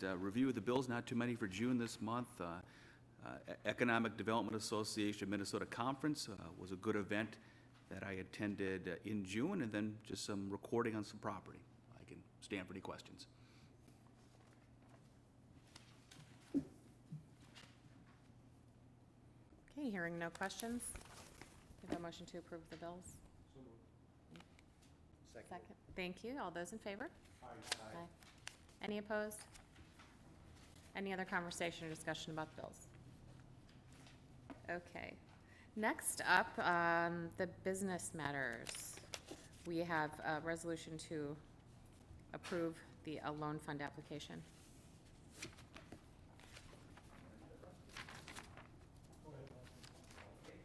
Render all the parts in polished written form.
Next, review of the bills, not too many for June this month. Economic Development Association of Minnesota Conference was a good event that I attended in June, and then just some recording on some property. I can stand for any questions. Okay, hearing no questions. Give a motion to approve the bills. So moved. Second. Thank you. All those in favor? Aye. Aye. Any opposed? Any other conversation or discussion about the bills? Okay. Next up, the business matters. We have a resolution to approve the loan fund application.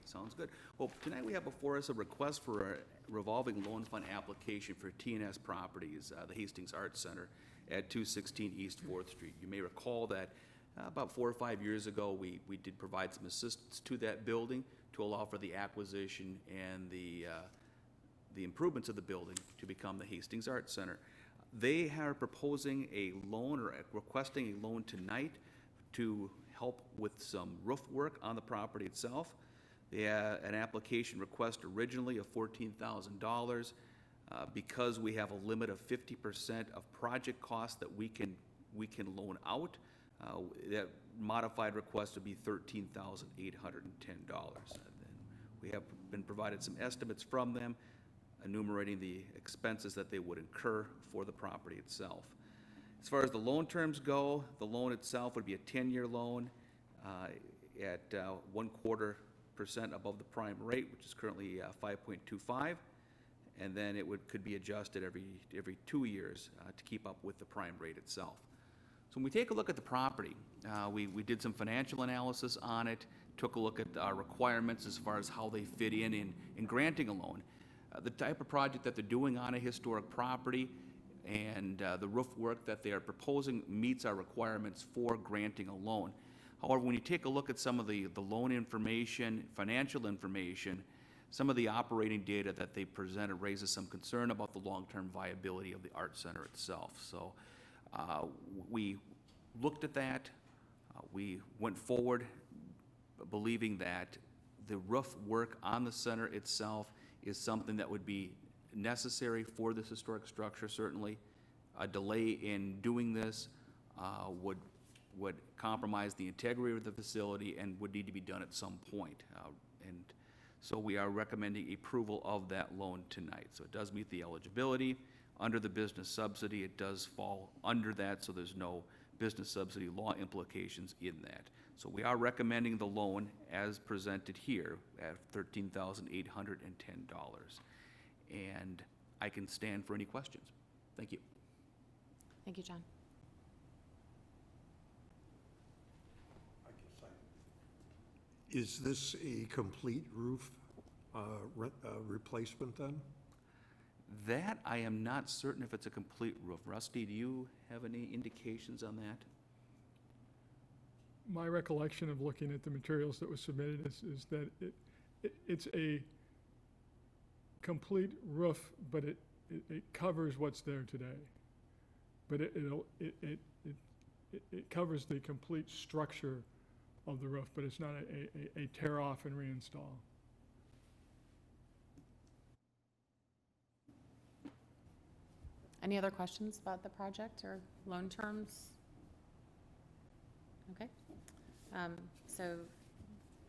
Sounds good. Well, tonight we have before us a request for a revolving loan fund application for T&S Properties, the Hastings Arts Center at 216 East 4th Street. You may recall that about 4 or 5 years ago, we did provide some assistance to that building to allow for the acquisition and the improvements of the building to become the Hastings Arts Center. They are proposing a loan or requesting a loan tonight to help with some roof work on the property itself. They had an application request originally of $14,000. Because we have a limit of 50% of project costs that we can loan out, that modified request would be $13,810. We have been provided some estimates from them, enumerating the expenses that they would incur for the property itself. As far as the loan terms go, the loan itself would be a 10-year loan at 1/4% above the prime rate, which is currently 5.25, and then it could be adjusted every 2 years to keep up with the prime rate itself. So when we take a look at the property, we did some financial analysis on it, took a look at our requirements as far as how they fit in granting a loan. The type of project that they're doing on a historic property and the roof work that they are proposing meets our requirements for granting a loan. However, when you take a look at some of the loan information, financial information, some of the operating data that they presented raises some concern about the long-term viability of the Art Center itself. So we looked at that. We went forward believing that the roof work on the center itself is something that would be necessary for this historic structure, certainly. A delay in doing this would compromise the integrity of the facility and would need to be done at some point. So we are recommending approval of that loan tonight. So it does meet the eligibility. Under the business subsidy, it does fall under that, so there's no business subsidy law implications in that. So we are recommending the loan as presented here at $13,810. And I can stand for any questions. Thank you. Thank you, John. Is this a complete roof replacement then? That, I am not certain if it's a complete roof. Rusty, do you have any indications on that? My recollection of looking at the materials that was submitted is that it's a complete roof, but it covers what's there today. But it covers the complete structure of the roof, but it's not a tear off and reinstall. Any other questions about the project or loan terms? Okay. So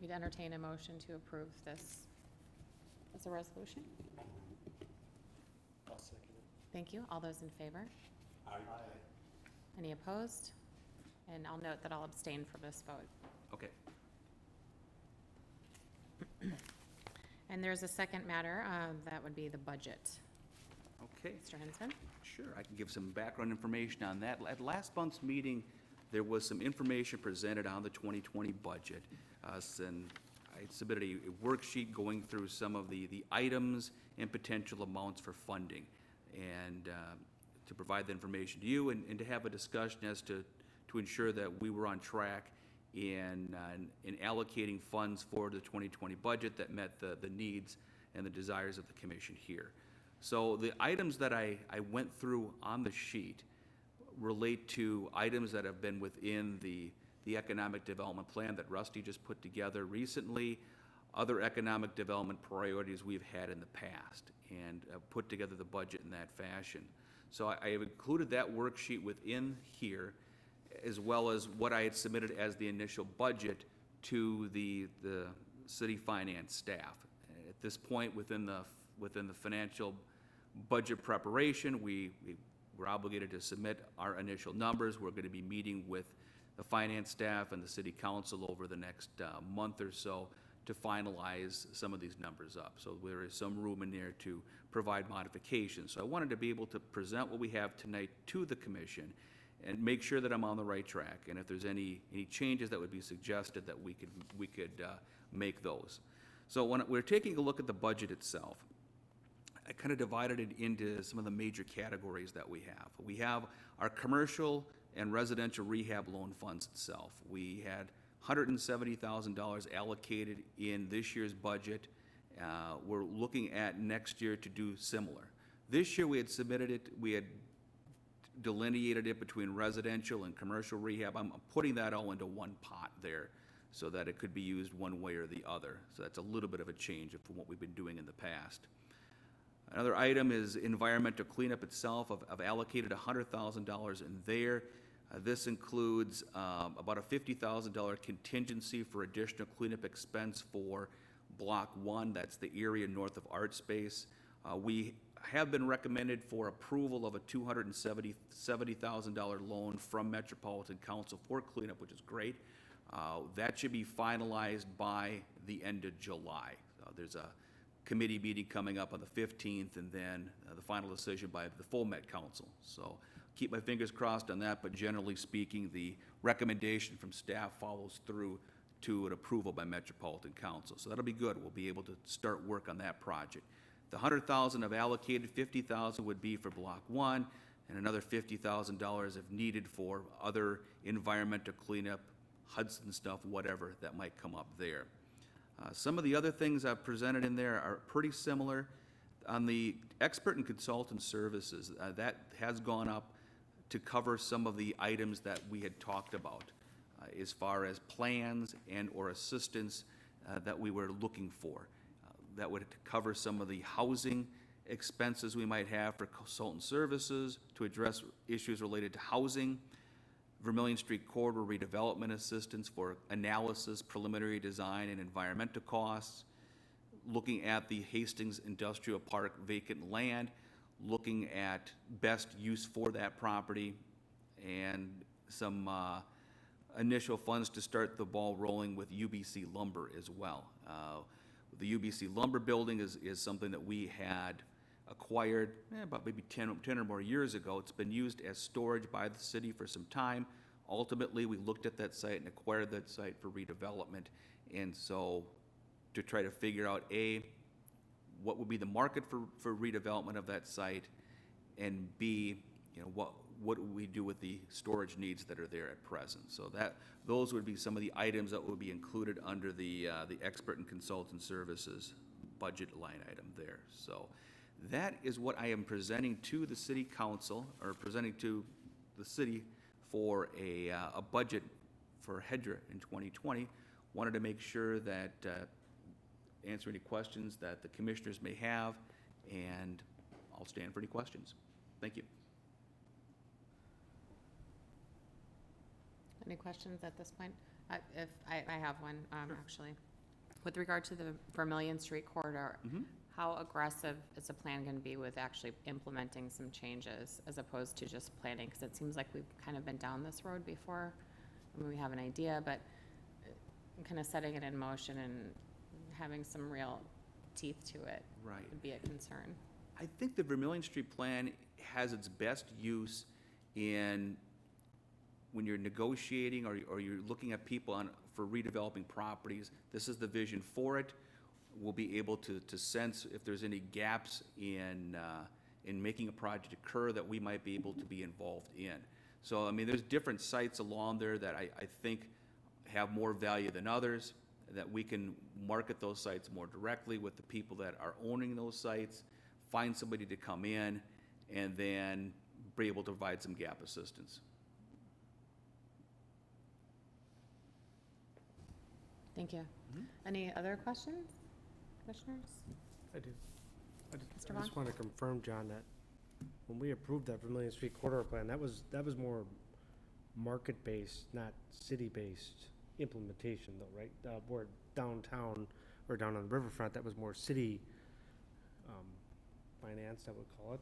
we'd entertain a motion to approve this as a resolution. I'll second it. Thank you. All those in favor? Aye. Any opposed? And I'll note that I'll abstain from this vote. Okay. And there's a second matter, that would be the budget. Okay. Mr. Henson? Sure, I can give some background information on that. At last month's meeting, there was some information presented on the 2020 budget. And I submitted a worksheet going through some of the items and potential amounts for funding. And to provide the information to you and to have a discussion as to ensure that we were on track in allocating funds for the 2020 budget that met the needs and the desires of the commission here. So the items that I went through on the sheet relate to items that have been within the economic development plan that Rusty just put together recently, other economic development priorities we've had in the past, and put together the budget in that fashion. So I have included that worksheet within here, as well as what I had submitted as the initial budget to the city finance staff. At this point, within the financial budget preparation, we're obligated to submit our initial numbers. We're going to be meeting with the finance staff and the city council over the next month or so to finalize some of these numbers up. So there is some room in there to provide modifications. So I wanted to be able to present what we have tonight to the commission and make sure that I'm on the right track. And if there's any changes that would be suggested, that we could make those. So when we're taking a look at the budget itself, I kind of divided it into some of the major categories that we have. We have our commercial and residential rehab loan funds itself. We had $170,000 allocated in this year's budget. We're looking at next year to do similar. This year we had submitted it, we had delineated it between residential and commercial rehab. I'm putting that all into one pot there so that it could be used one way or the other. So that's a little bit of a change from what we've been doing in the past. Another item is environmental cleanup itself. I've allocated $100,000 in there. This includes about a $50,000 contingency for additional cleanup expense for Block 1, that's the area north of Art Space. We have been recommended for approval of a $270,000 loan from Metropolitan Council for cleanup, which is great. That should be finalized by the end of July. There's a committee meeting coming up on the 15th, and then the final decision by the full Met Council. So keep my fingers crossed on that, but generally speaking, the recommendation from staff follows through to an approval by Metropolitan Council. So that'll be good. We'll be able to start work on that project. The $100,000 I've allocated, $50,000 would be for Block 1, and another $50,000 if needed for other environmental cleanup, Hudson stuff, whatever that might come up there. Some of the other things I've presented in there are pretty similar. On the expert and consultant services, that has gone up to cover some of the items that we had talked about as far as plans and or assistance that we were looking for. That would cover some of the housing expenses we might have for consultant services to address issues related to housing, Vermillion Street corridor redevelopment assistance for analysis, preliminary design, and environmental costs, looking at the Hastings Industrial Park vacant land, looking at best use for that property, and some initial funds to start the ball rolling with UBC Lumber as well. The UBC Lumber building is something that we had acquired about maybe 10 or more years ago. It's been used as storage by the city for some time. Ultimately, we looked at that site and acquired that site for redevelopment. And so to try to figure out, A, what would be the market for redevelopment of that site, and B, what would we do with the storage needs that are there at present. So those would be some of the items that would be included under the expert and consultant services budget line item there. So that is what I am presenting to the city council, or presenting to the city for a budget for HEDRA in 2020. Wanted to make sure that answer any questions that the commissioners may have, and I'll stand for any questions. Thank you. Any questions at this point? If I have one, actually. With regard to the Vermillion Street corridor, how aggressive is the plan going to be with actually implementing some changes as opposed to just planning? Because it seems like we've kind of been down this road before. I mean, we have an idea, but kind of setting it in motion and having some real teeth to it would be a concern. I think the Vermillion Street plan has its best use in when you're negotiating or you're looking at people for redeveloping properties. This is the vision for it. We'll be able to sense if there's any gaps in making a project occur that we might be able to be involved in. So, I mean, there's different sites along there that I think have more value than others, that we can market those sites more directly with the people that are owning those sites, find somebody to come in, and then be able to provide some gap assistance. Thank you. Any other questions, commissioners? I do. Mr. I Vaughn? just want to confirm, John, that when we approved that Vermillion Street corridor plan, that was more market-based, not city-based implementation though, right? Where downtown or down on the riverfront, that was more city finance, I would call it.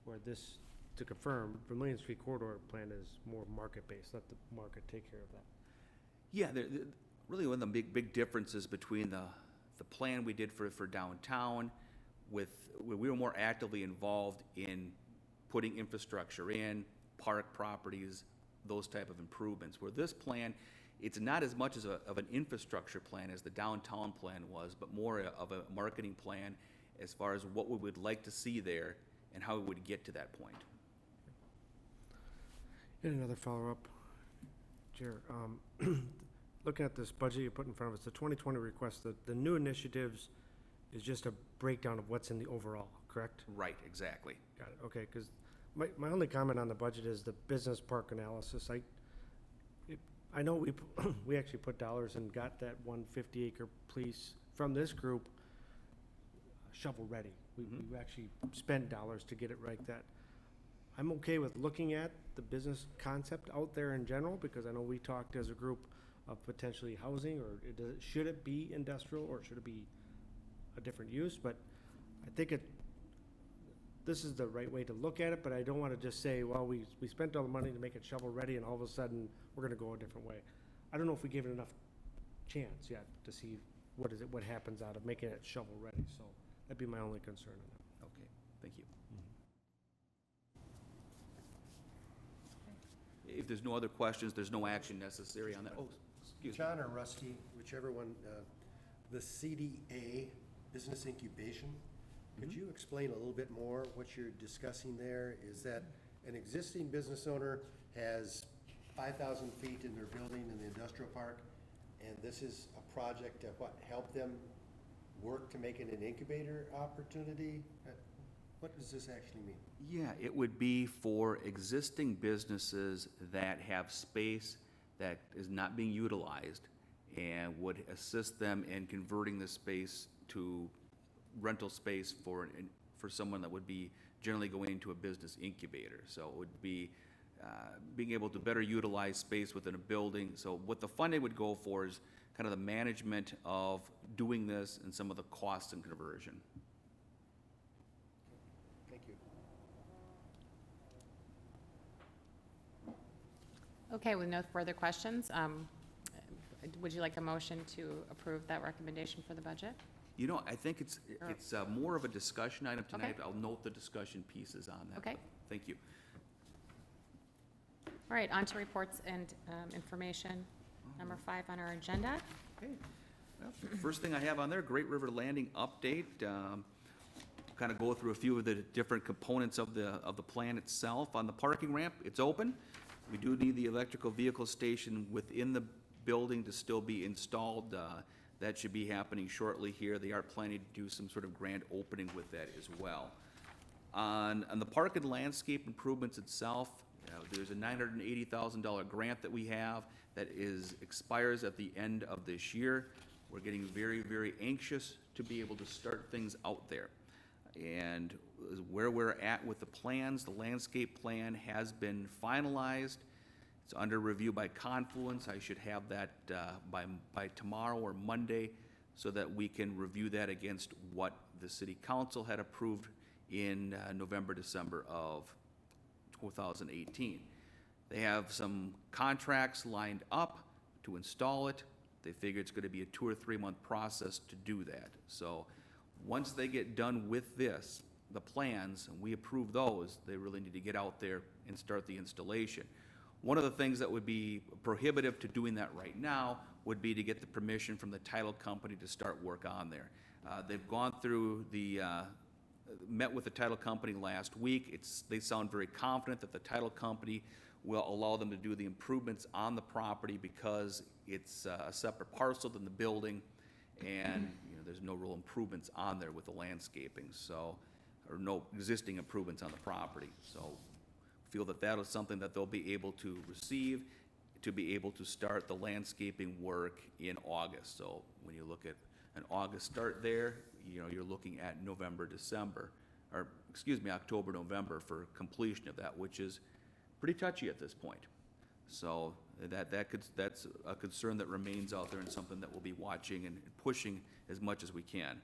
Where this, to confirm, Vermillion Street corridor plan is more market-based, let the market take care of that. Yeah, really one of the big differences between the plan we did for downtown with, where we were more actively involved in putting infrastructure in, park properties, those type of improvements. Where this plan, it's not as much of an infrastructure plan as the downtown plan was, but more of a marketing plan as far as what we would like to see there and how we would get to that point. And another follow-up, Chair. Looking at this budget you put in front of us, the 2020 request, the new initiatives is just a breakdown of what's in the overall, correct? Right, exactly. Got it, okay, because my only comment on the budget is the business park analysis. I know we actually put dollars and got that 150-acre piece from this group shovel-ready. We actually spent dollars to get it like that. I'm okay with looking at the business concept out there in general, because I know we talked as a group of potentially housing, or should it be industrial, or should it be a different use? But I think this is the right way to look at it, but I don't want to just say, well, we spent all the money to make it shovel-ready, and all of a sudden, we're going to go a different way. I don't know if we gave it enough chance yet to see what happens out of making it shovel-ready, so that'd be my only concern on that. Okay, thank you. If there's no other questions, there's no action necessary on that. Oh, excuse me. John or Rusty, whichever one, the CDA, business incubation, could you explain a little bit more what you're discussing there? Is that an existing business owner has 5,000 feet in their building in the industrial park, and this is a project to help them work to make it an incubator opportunity? What does this actually mean? Yeah, it would be for existing businesses that have space that is not being utilized and would assist them in converting the space to rental space for someone that would be generally going into a business incubator. So it would be being able to better utilize space within a building. So what the funding would go for is kind of the management of doing this and some of the costs and conversion. Thank you. Okay, with no further questions, would you like a motion to approve that recommendation for the budget? You know, I think it's more of a discussion item tonight. Okay. I'll note the discussion pieces on that. Okay. Thank you. All right, on to reports and information. Number 5 on our agenda. Okay. Well, first thing I have on there, Great River Landing update. Kind of go through a few of the different components of the plan itself. On the parking ramp, it's open. We do need the electrical vehicle station within the building to still be installed. That should be happening shortly here. They are planning to do some sort of grand opening with that as well. On the park and landscape improvements itself, there's a $980,000 grant that we have that expires at the end of this year. We're getting very, very anxious to be able to start things out there. And where we're at with the plans, the landscape plan has been finalized. It's under review by Confluence. I should have that by tomorrow or Monday so that we can review that against what the city council had approved in November, December of 2018. They have some contracts lined up to install it. They figure it's going to be a 2 or 3 month process to do that. So once they get done with this, the plans, and we approve those, they really need to get out there and start the installation. One of the things that would be prohibitive to doing that right now would be to get the permission from the title company to start work on there. They've gone through met with the title company last week. They sound very confident that the title company will allow them to do the improvements on the property because it's a separate parcel than the building, and there's no real improvements on there with the landscaping, or no existing improvements on the property. So feel that that is something that they'll be able to receive, to be able to start the landscaping work in August. So when you look at an August start there, you're looking at November, December, or, excuse me, October, November for completion of that, which is pretty touchy at this point. So that's a concern that remains out there and something that we'll be watching and pushing as much as we can.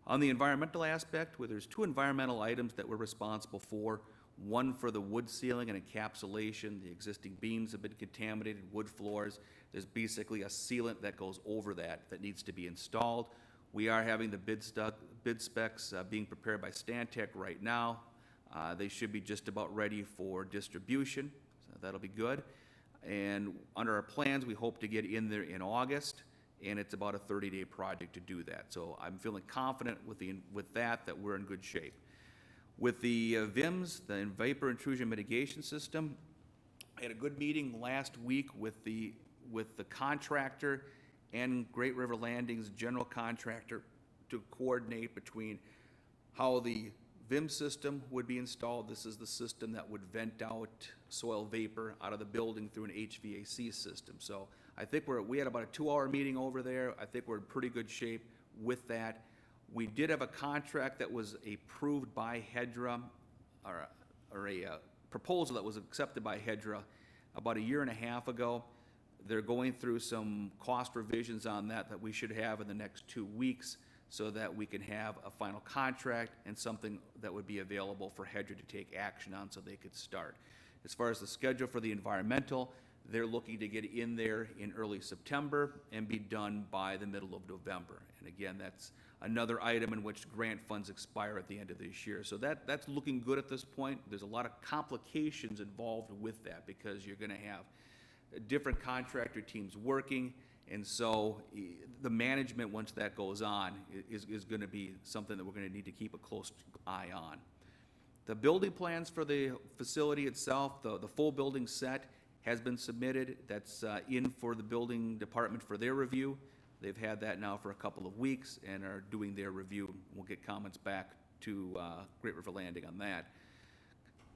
On the environmental aspect, where there's 2 environmental items that we're responsible for, one for the wood ceiling and encapsulation. The existing beams have been contaminated, wood floors. There's basically a sealant that goes over that needs to be installed. We are having the bid specs being prepared by Stantec right now. They should be just about ready for distribution, so that'll be good. And under our plans, we hope to get in there in August, and it's about a 30-day project to do that. So I'm feeling confident with that we're in good shape. With the VIMS, the Vapor Intrusion Mitigation System, I had a good meeting last week with the contractor and Great River Landing's general contractor to coordinate between how the VIM system would be installed. This is the system that would vent out soil vapor out of the building through an HVAC system. So I think we had about a 2-hour meeting over there. I think we're in pretty good shape with that. We did have a contract that was approved by HEDRA, or a proposal that was accepted by HEDRA about 1.5 years ago. They're going through some cost revisions on that we should have in the next 2 weeks, so that we can have a final contract and something that would be available for HEDRA to take action on so they could start. As far as the schedule for the environmental, they're looking to get in there in early September and be done by the middle of November. And again, that's another item in which grant funds expire at the end of this year. So that's looking good at this point. There's a lot of complications involved with that because you're going to have different contractor teams working. And so the management, once that goes on, is going to be something that we're going to need to keep a close eye on. The building plans for the facility itself, the full building set has been submitted. That's in for the building department for their review. They've had that now for a couple of weeks and are doing their review. We'll get comments back to Great River Landing on that.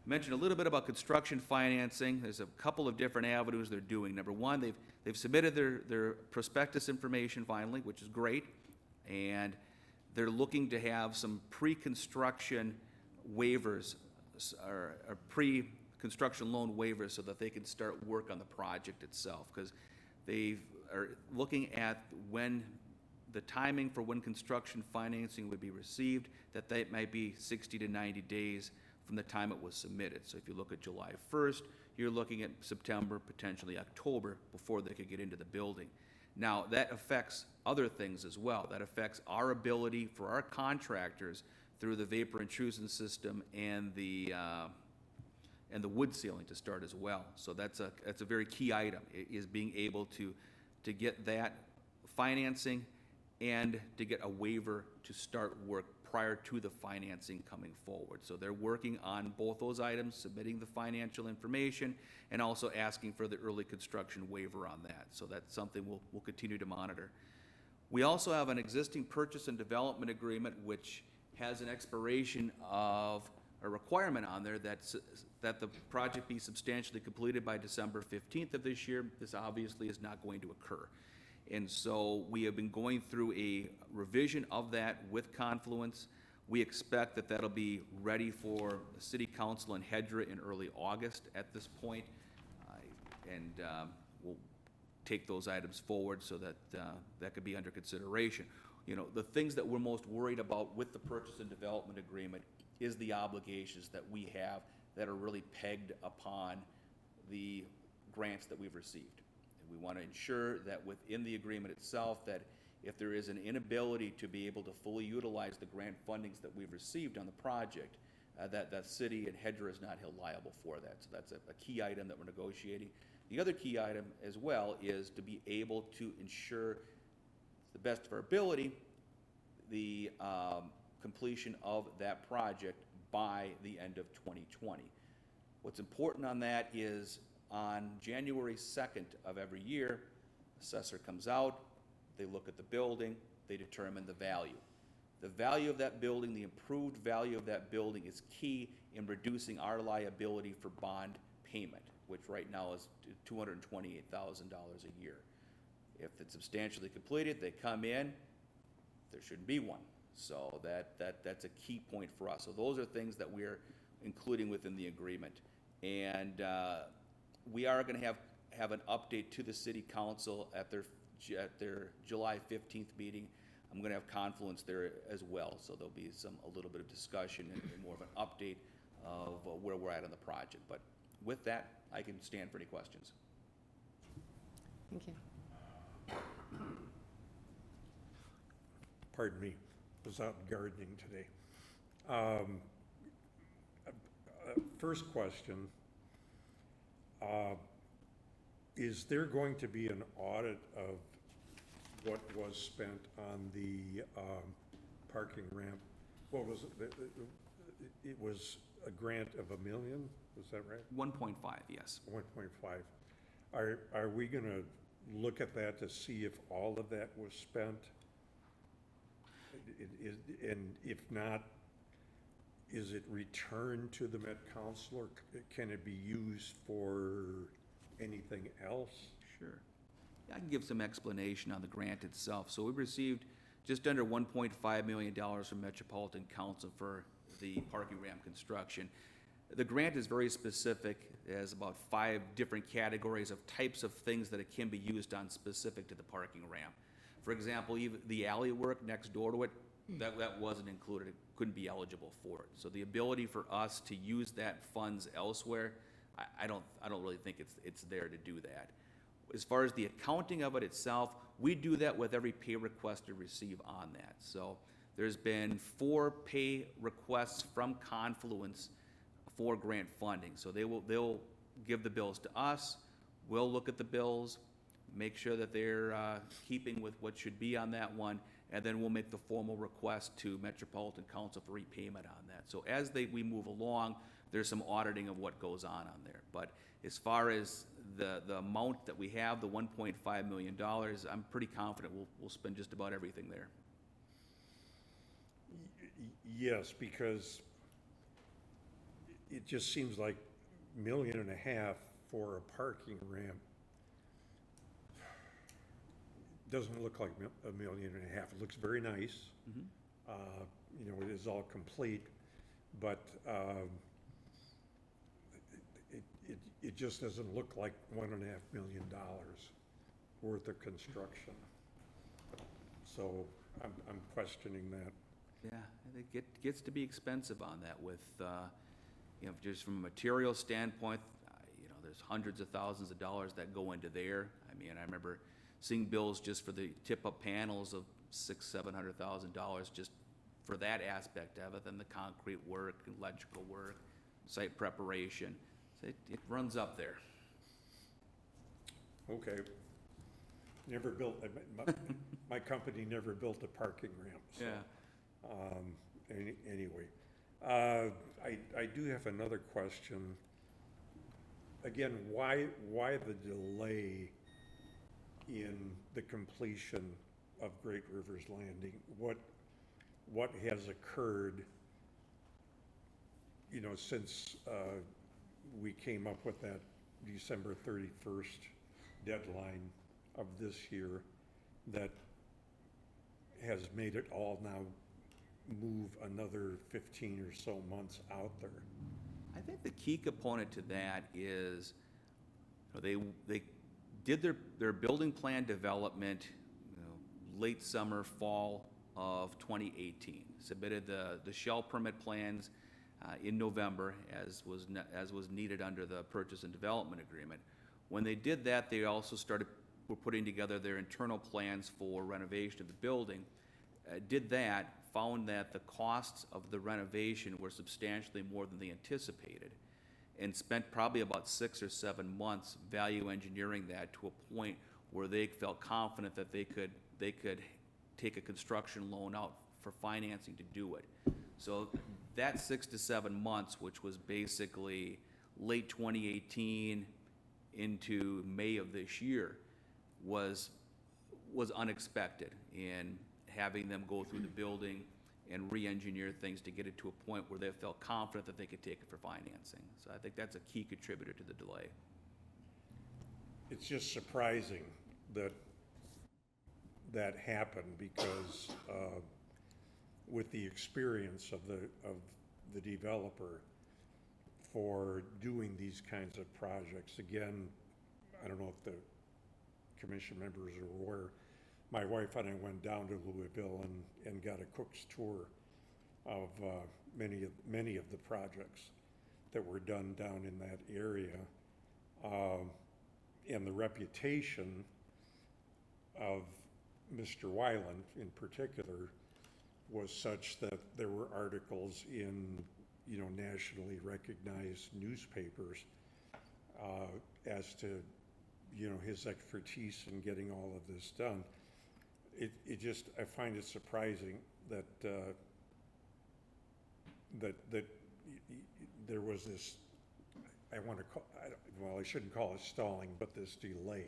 Mentioned a little bit about construction financing. There's a couple of different avenues they're doing. Number one, they've submitted their prospectus information finally, which is great, and they're looking to have some pre-construction waivers or pre-construction loan waivers so that they can start work on the project itself, because they are looking at when the timing for when construction financing would be received, that might be 60 to 90 days from the time it was submitted. So if you look at July 1st, you're looking at September, potentially October, before they could get into the building. Now, that affects other things as well. That affects our ability for our contractors through the vapor intrusion system and the wood ceiling to start as well. So that's a very key item, is being able to get that financing and to get a waiver to start work prior to the financing coming forward. So they're working on both those items, submitting the financial information and also asking for the early construction waiver on that. So that's something we'll continue to monitor. We also have an existing purchase and development agreement which has an expiration of a requirement on there that the project be substantially completed by December 15th of this year. This obviously is not going to occur. And so we have been going through a revision of that with Confluence. We expect that that'll be ready for the City Council and HEDRA in early August at this point. And we'll take those items forward so that that could be under consideration. You know, the things that we're most worried about with the purchase and development agreement is the obligations that we have that are really pegged upon the grants that we've received. We want to ensure that within the agreement itself, that if there is an inability to be able to fully utilize the grant fundings that we've received on the project, that the city and HEDRA is not held liable for that. So that's a key item that we're negotiating. The other key item as well is to be able to ensure, to the best of our ability, the completion of that project by the end of 2020. What's important on that is on January 2nd of every year, assessor comes out, they look at the building, they determine the value. The value of that building, the improved value of that building is key in reducing our liability for bond payment, which right now is $228,000 a year. If it's substantially completed, they come in, there shouldn't be one. So that's a key point for us. So those are things that we're including within the agreement. And we are gonna have an update to the city council at their July 15th meeting. I'm gonna have Confluence there as well, so there'll be a little bit of discussion and more of an update of where we're at on the project. But with that, I can stand for any questions. Thank you. Pardon me, was out gardening today. First question, is there going to be an audit of what was spent on the parking ramp? What was it? It was a grant of $1 million, is that right? 1.5, yes. 1.5. Are we gonna look at that to see if all of that was spent? And if not, is it returned to the Met Council, or can it be used for anything else? Sure. I can give some explanation on the grant itself. So we received just under $1.5 million from Metropolitan Council for the parking ramp construction. The grant is very specific. It has about 5 different categories of types of things that it can be used on specific to the parking ramp. For example, even the alley work next door to it, that wasn't included. It couldn't be eligible for it. So the ability for us to use that funds elsewhere, I don't really think it's there to do that. As far as the accounting of it itself, we do that with every pay request we receive on that. So there's been 4 pay requests from Confluence for grant funding. So they'll give the bills to us, we'll look at the bills, make sure that they're keeping with what should be on that one, and then we'll make the formal request to Metropolitan Council for repayment on that. So as we move along, there's some auditing of what goes on there. But as far as the amount that we have, the $1.5 million, I'm pretty confident we'll spend just about everything there. Yes, because it just seems like $1.5 million for a parking ramp doesn't look like $1.5 million. It looks very nice. You know, it is all complete, but it just doesn't look like $1.5 million worth of construction. So I'm questioning that. Yeah, I think it gets to be expensive on that with, you know, just from a material standpoint, you know, there's hundreds of thousands of dollars that go into there. I mean, I remember seeing bills just for the tip-up panels of $600,000-700,000 just for that aspect of it, then the concrete work, electrical work, site preparation. So it runs up there. Okay. Never built, my company never built a parking ramp, so. Yeah. Anyway, I do have another question. Again, why the delay in the completion of Great Rivers Landing? What has occurred, you know, since we came up with that December 31st deadline of this year that has made it all now move another 15 or so months out there? I think the key component to that is, you know, they did their building plan development, you know, late summer, fall of 2018. Submitted the shell permit plans in November, as was needed under the purchase and development agreement. When they did that, they also were putting together their internal plans for renovation of the building. Did that, found that the costs of the renovation were substantially more than they anticipated, and spent probably about 6 or 7 months value engineering that to a point where they felt confident that they could take a construction loan out for financing to do it. So that 6 to 7 months, which was basically late 2018 into May of this year, was unexpected in having them go through the building and re-engineer things to get it to a point where they felt confident that they could take it for financing. So I think that's a key contributor to the delay. It's just surprising that that happened because with the experience of the developer for doing these kinds of projects, again, I don't know if the commission members are aware, my wife and I went down to Louisville and got a cook's tour of many of the projects that were done down in that area. And the reputation of Mr. Weiland in particular was such that there were articles in, nationally recognized newspapers as to, his expertise in getting all of this done. I find it surprising that there was this, I shouldn't call it stalling, but this delay.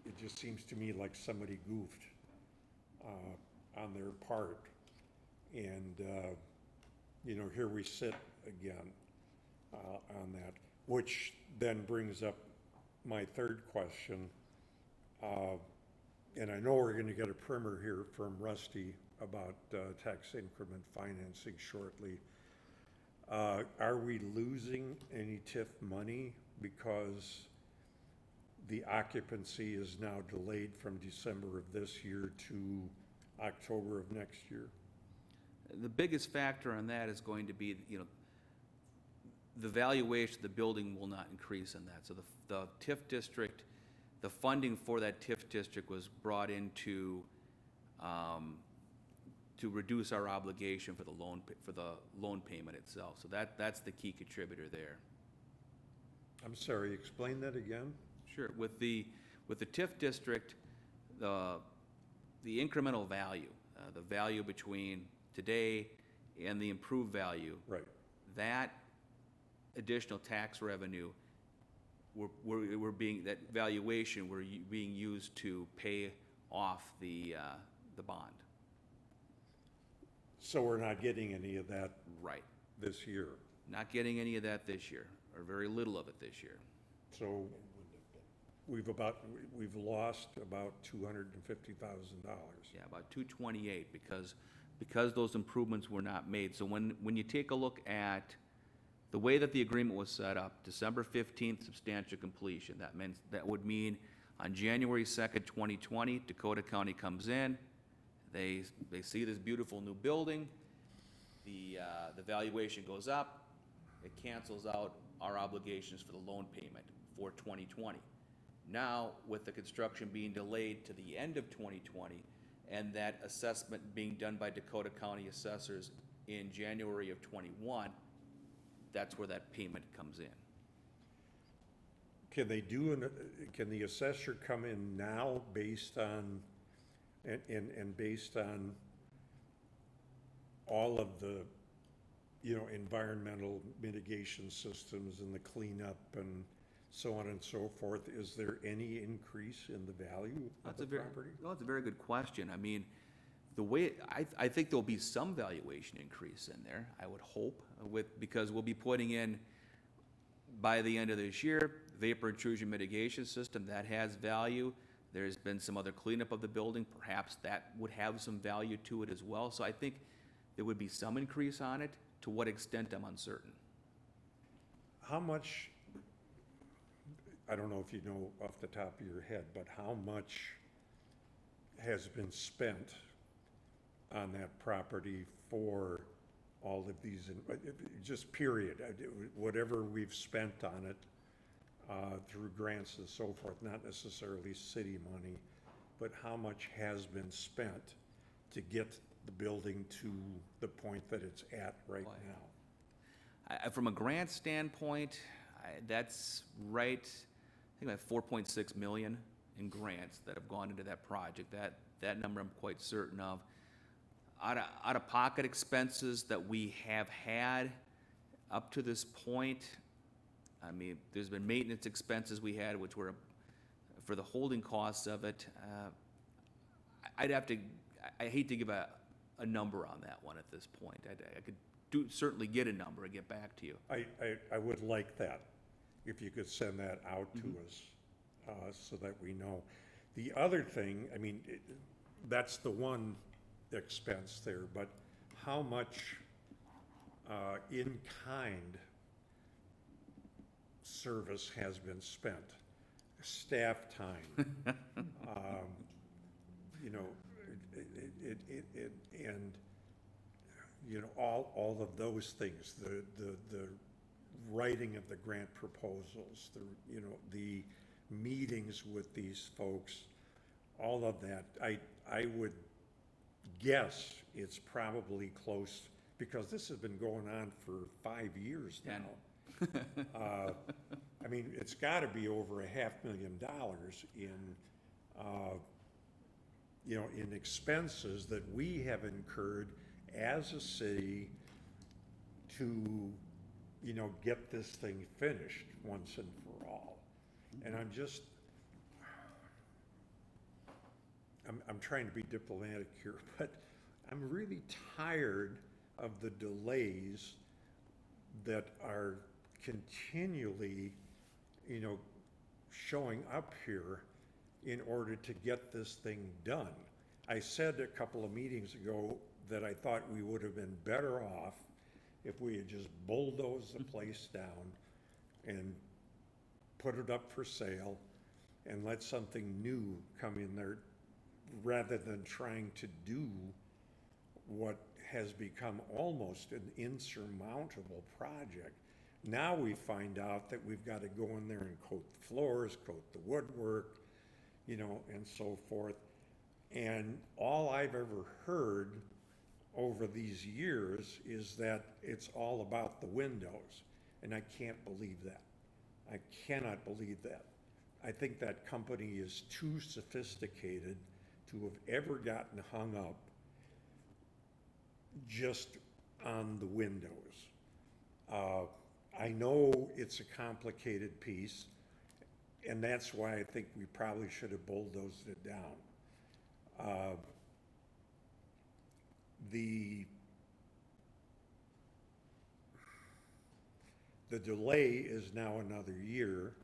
It just seems to me like somebody goofed on their part. And, here we sit again on that, which then brings up my third question. And I know we're going to get a primer here from Rusty about tax increment financing shortly. Are we losing any TIF money because the occupancy is now delayed from December of this year to October of next year? The biggest factor on that is going to be, the valuation of the building will not increase in that. So the TIF district, the funding for that TIF district was brought in to reduce our obligation for the loan payment itself. So that's the key contributor there. I'm sorry, explain that again? Sure. With the TIF district, the incremental value, the value between today and the improved value, Right. that additional tax revenue, that valuation, we're being used to pay off the bond. So we're not getting any of that Right. this year. Not getting any of that this year, or very little of it this year. So we've lost about $250,000. Yeah, about 228, because those improvements were not made. So when you take a look at the way that the agreement was set up, December 15th, substantial completion, that would mean on January 2nd, 2020, Dakota County comes in, they see this beautiful new building, the valuation goes up, it cancels out our obligations for the loan payment for 2020. Now, with the construction being delayed to the end of 2020, and that assessment being done by Dakota County assessors in January of 21, that's where that payment comes in. Can the assessor come in now based on, and based on all of the, environmental mitigation systems and the cleanup and so on and so forth? Is there any increase in the value of the property? Well, that's a very good question. I mean, I think there'll be some valuation increase in there, I would hope, because we'll be putting in, by the end of this year, vapor intrusion mitigation system, that has value. There's been some other cleanup of the building, perhaps that would have some value to it as well. So I think there would be some increase on it. To what extent, I'm uncertain. How much, I don't know if you know off the top of your head, but how much has been spent on that property for all of these, just period, whatever we've spent on it through grants and so forth, not necessarily city money, but how much has been spent to get the building to the point that it's at right now? From a grant standpoint, that's right, I think about 4.6 million in grants that have gone into that project. That number I'm quite certain of. Out-of-pocket expenses that we have had up to this point, I mean, there's been maintenance expenses we had, which were for the holding costs of it. I'd I hate to give a number on that one at this point. I could certainly get a number and get back to you. I would like that, if you could send that out to us, so that we know. The other thing, I mean, that's the one expense there, but how much in-kind service has been spent? Staff time, you know, and, you know, all of those things, the writing of the grant proposals, you know, the meetings with these folks, all of that, I would guess it's probably close, because this has been going on for 5 years now. I mean, it's gotta be over $500,000 in, you know, in expenses that we have incurred as a city to, you know, get this thing finished once and for all. And I'm just, I'm trying to be diplomatic here, but I'm really tired of the delays that are continually, you know, showing up here in order to get this thing done. I said a couple of meetings ago that I thought we would have been better off if we had just bulldozed the place down and put it up for sale and let something new come in there, rather than trying to do what has become almost an insurmountable project. Now we find out that we've got to go in there and coat the floors, coat the woodwork, you know, and so forth. And all I've ever heard over these years is that it's all about the windows. And I can't believe that. I cannot believe that. I think that company is too sophisticated to have ever gotten hung up just on the windows. I know it's a complicated piece, and that's why I think we probably should have bulldozed it down. The delay is now another year.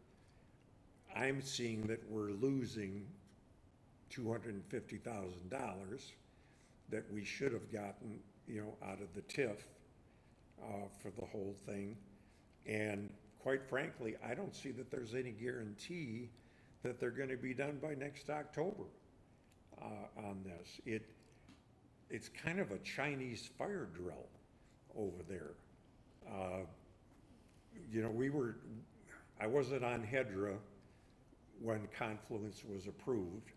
I'm seeing that we're losing $250,000 that we should have gotten, you know, out of the TIF for the whole thing. And quite frankly, I don't see that there's any guarantee that they're going to be done by next October on this. It's kind of a Chinese fire drill over there. You know, I wasn't on HEDRA when Confluence was approved,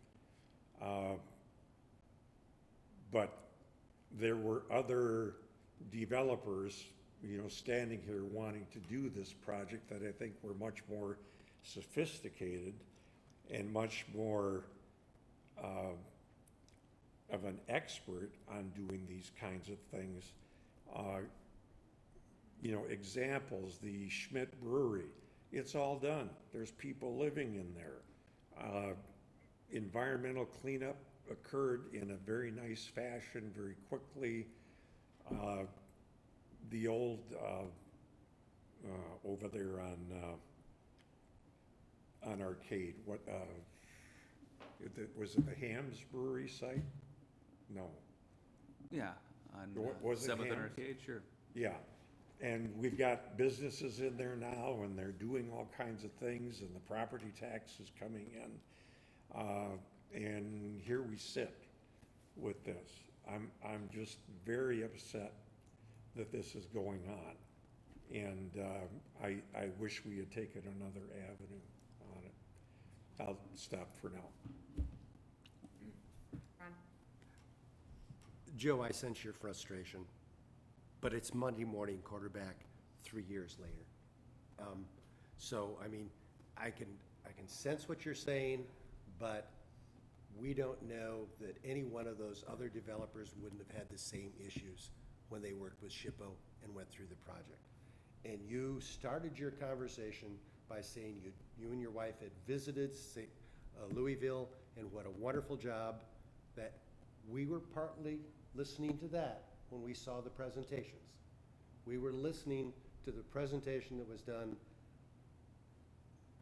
but there were other developers, you know, standing here wanting to do this project that I think were much more sophisticated and much more of an expert on doing these kinds of things. You know, examples, the Schmidt Brewery, it's all done. There's people living in there. Environmental cleanup occurred in a very nice fashion, very quickly. The old, over there on Arcade, was it the Hams Brewery site? No. Yeah, on Was it 7th and Hams? Arcade, sure. Yeah, and we've got businesses in there now, and they're doing all kinds of things, and the property tax is coming in. And here we sit with this. I'm just very upset that this is going on. And I wish we had taken another avenue on it. I'll stop for now. Ron? Joe, I sense your frustration, but it's Monday morning quarterback 3 years later. So, I mean, I can sense what you're saying, but we don't know that any one of those other developers wouldn't have had the same issues when they worked with SHPO and went through the project. And you started your conversation by saying you and your wife had visited Louisville, and what a wonderful job that We were partly listening to that when we saw the presentations. We were listening to the presentation that was done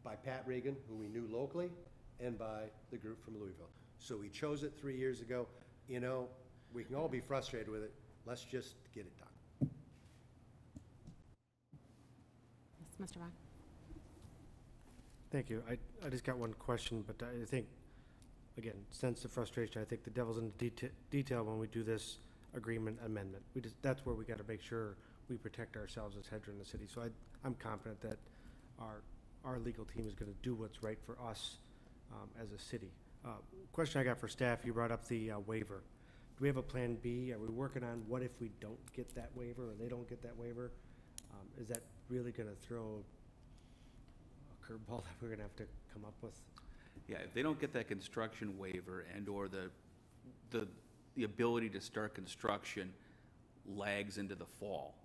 by Pat Regan, who we knew locally, and by the group from Louisville. So we chose it 3 years ago. You know, we can all be frustrated with it. Let's just get it done. Yes, Mr. Bach? Thank you. I just got one question, but I think, again, sense the frustration. I think the devil's in the detail when we do this agreement amendment. That's where we got to make sure we protect ourselves as HEDRA in the city. So I'm confident that our legal team is going to do what's right for us as a city. Question I got for staff, you brought up the waiver. Do we have a plan B? Are we working on what if we don't get that waiver or they don't get that waiver? Is that really going to throw a curveball that we're going to have to come up with? Yeah, if they don't get that construction waiver and/or the ability to start construction lags into the fall,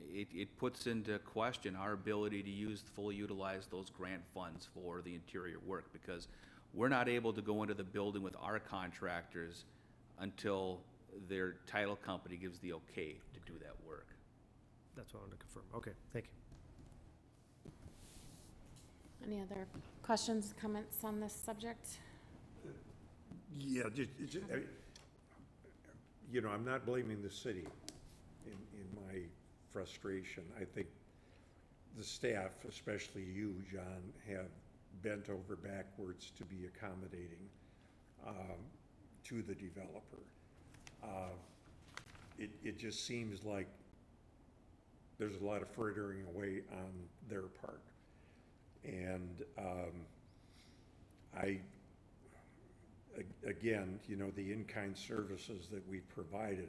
it puts into question our ability to fully utilize those grant funds for the interior work, because we're not able to go into the building with our contractors until their title company gives the okay to do that work. That's what I wanted to confirm. Okay, thank you. Any other questions, comments on this subject? Yeah, you know, I'm not blaming the city in my frustration. I think the staff, especially you, John, have bent over backwards to be accommodating to the developer. It just seems like there's a lot of frittering away on their part. And again, you know, the in-kind services that we provided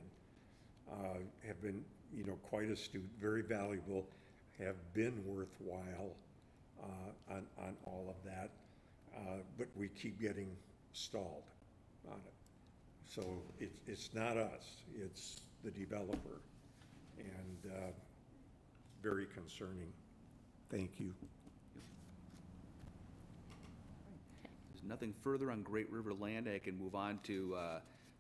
have been, you know, quite astute, very valuable, have been worthwhile on all of that, but we keep getting stalled on it. So it's not us, it's the developer, and very concerning. Thank you. There's nothing further on Great River Land. I can move on to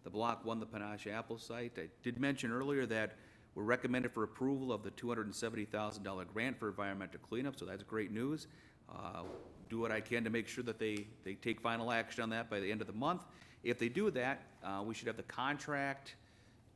the Block 1, the Panache Apple site. I did mention earlier that we're recommended for approval of the $270,000 grant for environmental cleanup, so that's great news. Do what I can to make sure that they take final action on that by the end of the month. If they do that, we should have the contract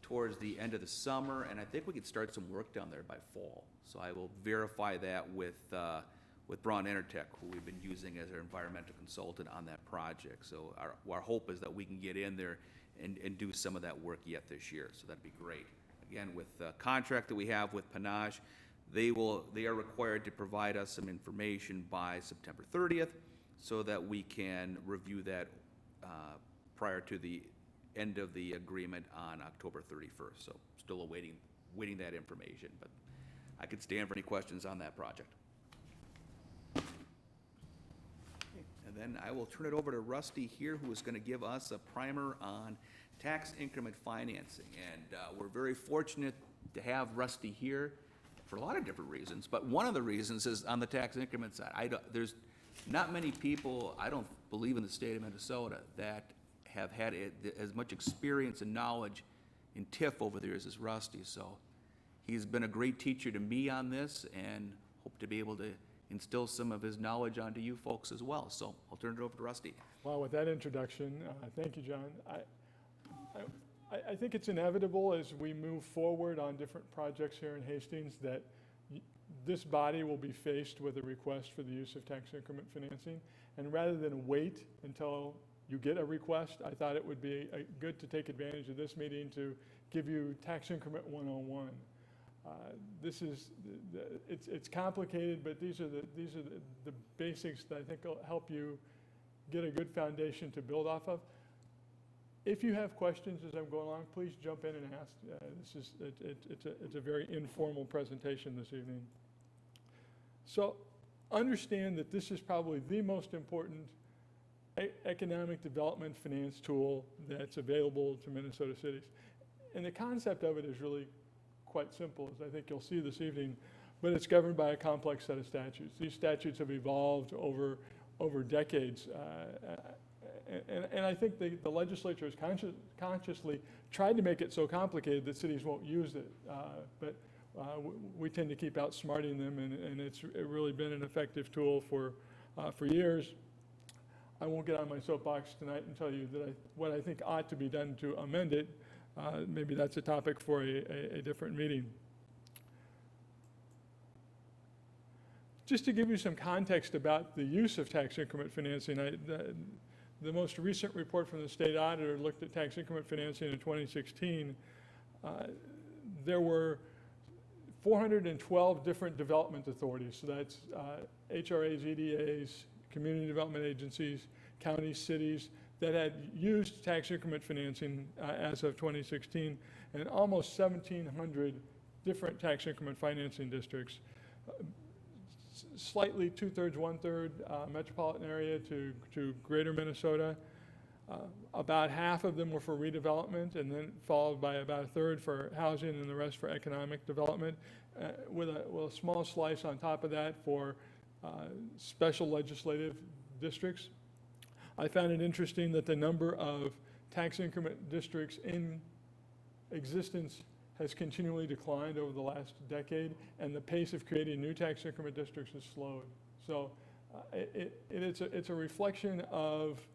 towards the end of the summer, and I think we could start some work down there by fall. So I will verify that with Braun Intertech, who we've been using as our environmental consultant on that project. So our hope is that we can get in there and do some of that work yet this year, so that'd be great. Again, with the contract that we have with Panache, they are required to provide us some information by September 30th so that we can review that prior to the end of the agreement on October 31st. So still waiting that information, but I could stand for any questions on that project. And then I will turn it over to Rusty here, who is going to give us a primer on tax increment financing. And we're very fortunate to have Rusty here for a lot of different reasons, but one of the reasons is on the tax increment side. There's not many people, I don't believe, in the state of Minnesota that have had as much experience and knowledge in TIF over the years as Rusty. So he's been a great teacher to me on this, and hope to be able to instill some of his knowledge onto you folks as well. So I'll turn it over to Rusty. Well, with that introduction, thank you, John. I think it's inevitable as we move forward on different projects here in Hastings that this body will be faced with a request for the use of tax increment financing. And rather than wait until you get a request, I thought it would be good to take advantage of this meeting to give you tax increment 101. It's complicated, but these are the basics that I think will help you get a good foundation to build off of. If you have questions as I'm going along, please jump in and ask. It's a very informal presentation this evening. So understand that this is probably the most important economic development finance tool that's available to Minnesota cities. And the concept of it is really quite simple, as I think you'll see this evening, but it's governed by a complex set of statutes. These statutes have evolved over decades, And I think the legislature has consciously tried to make it so complicated that cities won't use it. But we tend to keep outsmarting them, and it's really been an effective tool for years. I won't get on my soapbox tonight and tell you that what I think ought to be done to amend it. Maybe that's a topic for a different meeting. Just to give you some context about the use of tax increment financing, the most recent report from the state auditor looked at tax increment financing in 2016. There were 412 different development authorities, so that's HRAs, EDAs, community development agencies, counties, cities, that had used tax increment financing as of 2016, and almost 1,700 different tax increment financing districts. Slightly 2/3, 1/3 metropolitan area to greater Minnesota. About half of them were for redevelopment, and then followed by about 1/3 for housing and the rest for economic development, with a small slice on top of that for special legislative districts. I found it interesting that the number of tax increment districts in existence has continually declined over the last decade, and the pace of creating new tax increment districts has slowed. So it's a reflection of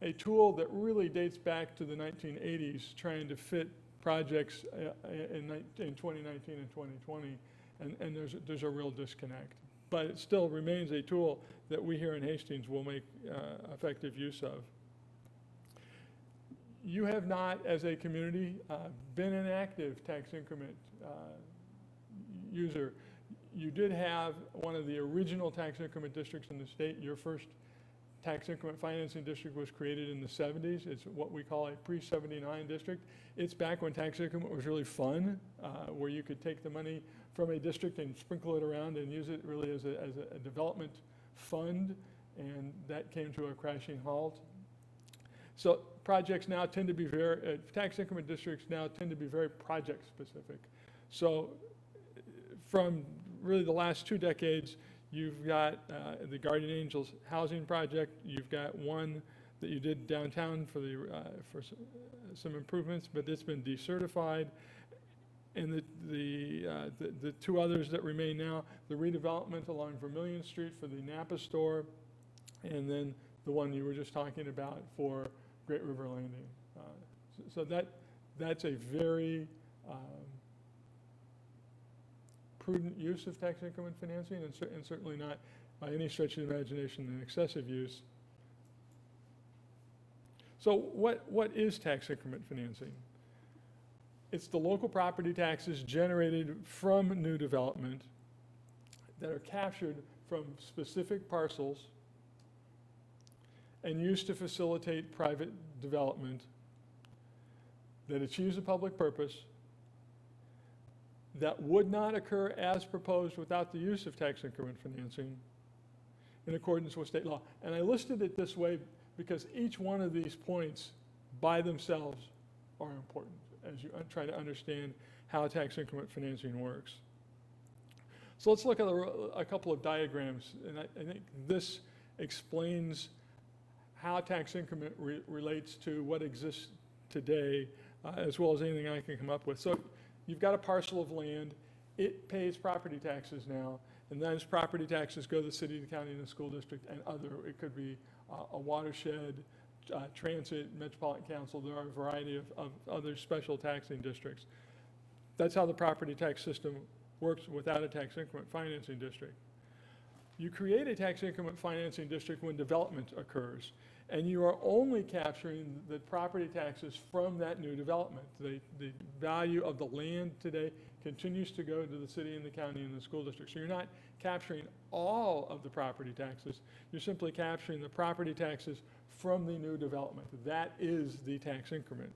a tool that really dates back to the 1980s, trying to fit projects in 2019 and 2020, and there's a real disconnect. But it still remains a tool that we here in Hastings will make effective use of. You have not, as a community, been an active tax increment user. You did have one of the original tax increment districts in the state. Your first tax increment financing district was created in the 70s. It's what we call a pre-79 district. It's back when tax increment was really fun, where you could take the money from a district and sprinkle it around and use it really as a development fund, and that came to a crashing halt. So projects now tend to be tax increment districts now tend to be very project specific. So from really the last 2 decades, you've got the Guardian Angels housing project. You've got one that you did downtown for some improvements, but it's been decertified. And the 2 others that remain now, the redevelopment along Vermilion Street for the Napa store, and then the one you were just talking about for Great River Landing. So that's a very prudent use of tax increment financing, and certainly not by any stretch of the imagination an excessive use. So what is tax increment financing? It's the local property taxes generated from new development that are captured from specific parcels and used to facilitate private development that achieves a public purpose that would not occur as proposed without the use of tax increment financing in accordance with state law. And I listed it this way because each one of these points by themselves are important as you try to understand how tax increment financing works. So let's look at a couple of diagrams, and I think this explains how tax increment relates to what exists today, as well as anything I can come up with. So you've got a parcel of land. It pays property taxes now, and those property taxes go to the city, the county, and the school district, and it could be a watershed, transit, metropolitan council. There are a variety of other special taxing districts. That's how the property tax system works without a tax increment financing district. You create a tax increment financing district when development occurs, and you are only capturing the property taxes from that new development. The value of the land today continues to go to the city and the county and the school district. So you're not capturing all of the property taxes. You're simply capturing the property taxes from the new development. That is the tax increment.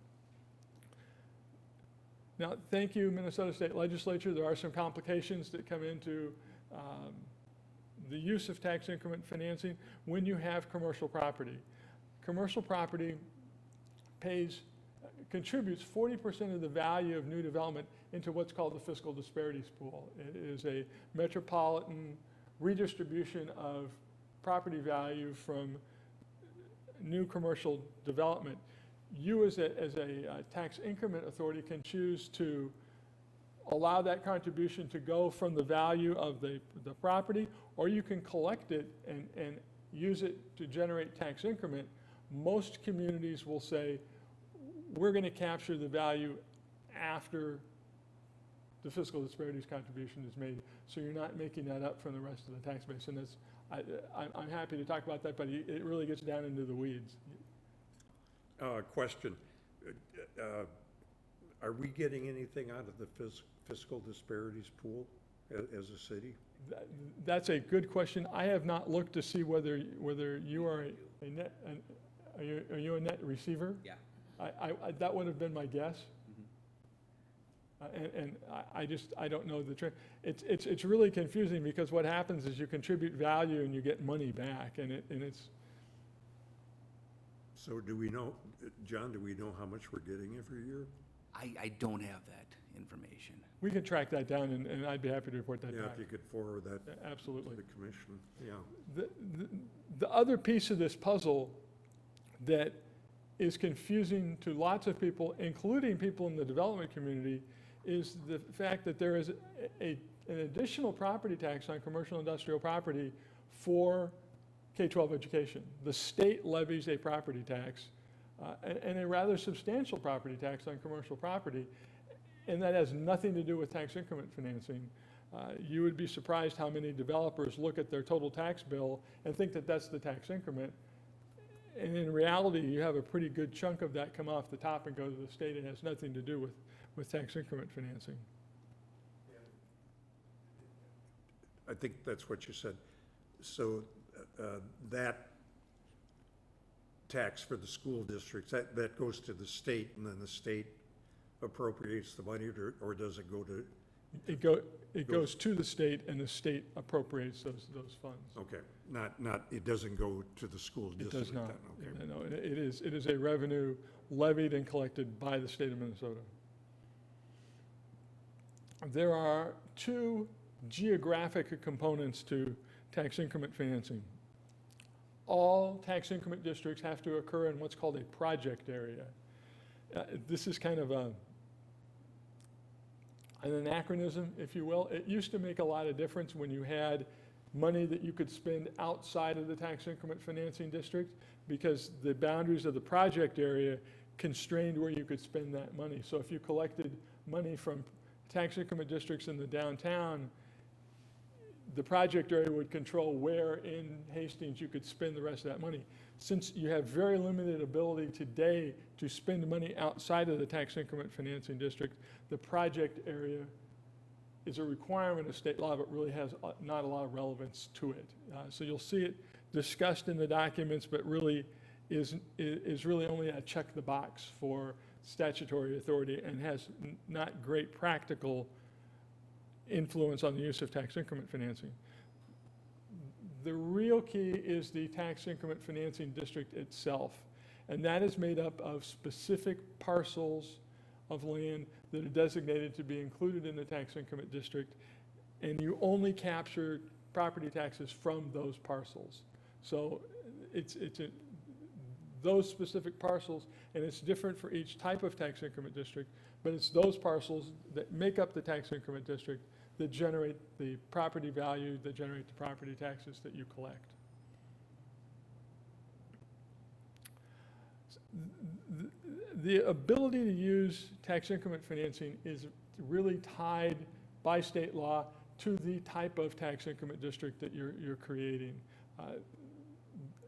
Now, thank you, Minnesota State Legislature. There are some complications that come into the use of tax increment financing when you have commercial property. Commercial property contributes 40% of the value of new development into what's called the fiscal disparities pool. It is a metropolitan redistribution of property value from new commercial development, you as a tax increment authority can choose to allow that contribution to go from the value of the property, or you can collect it and use it to generate tax increment. Most communities will say, we're going to capture the value after the fiscal disparities contribution is made, so you're not making that up from the rest of the tax base. And that's, I'm happy to talk about that, but it really gets down into the weeds. Question, are we getting anything out of the fiscal disparities pool as a city? That's a good question. I have not looked to see whether you are a net, are you a net receiver? Yeah. That would have been my guess. And I don't know the trend. It's really confusing because what happens is you contribute value and you get money back, and it's. So do we know, John, do we know how much we're getting every year? I don't have that information. We can track that down, and I'd be happy to report that Yeah, back. if you could forward that to Absolutely. the commission, yeah. The other piece of this puzzle that is confusing to lots of people, including people in the development community, is the fact that there is an additional property tax on commercial industrial property for K-12 education. The state levies a property tax, and a rather substantial property tax on commercial property, and that has nothing to do with tax increment financing. You would be surprised how many developers look at their total tax bill and think that that's the tax increment. And in reality, you have a pretty good chunk of that come off the top and go to the state. It has nothing to do with tax increment financing. I think that's what you said. So that tax for the school districts, that goes to the state, and then the state appropriates the money, or does it go to? It goes to the state, and the state appropriates those funds. Okay, not, it doesn't go to the school It district does not. then, okay. No, it is a revenue levied and collected by the state of Minnesota. There are two geographic components to tax increment financing. All tax increment districts have to occur in what's called a project area. This is kind of an anachronism, if you will. It used to make a lot of difference when you had money that you could spend outside of the tax increment financing district, because the boundaries of the project area constrained where you could spend that money. So if you collected money from tax increment districts in the downtown, the project area would control where in Hastings you could spend the rest of that money. Since you have very limited ability today to spend money outside of the tax increment financing district, the project area is a requirement of state law, but really has not a lot of relevance to it. So you'll see it discussed in the documents, but really is really only a check the box for statutory authority, and has not great practical influence on the use of tax increment financing. The real key is the tax increment financing district itself, and that is made up of specific parcels of land that are designated to be included in the tax increment district, and you only capture property taxes from those parcels. So it's those specific parcels, and it's different for each type of tax increment district, but it's those parcels that make up the tax increment district that generate the property value, that generate the property taxes that you collect. The ability to use tax increment financing is really tied by state law to the type of tax increment district that you're creating.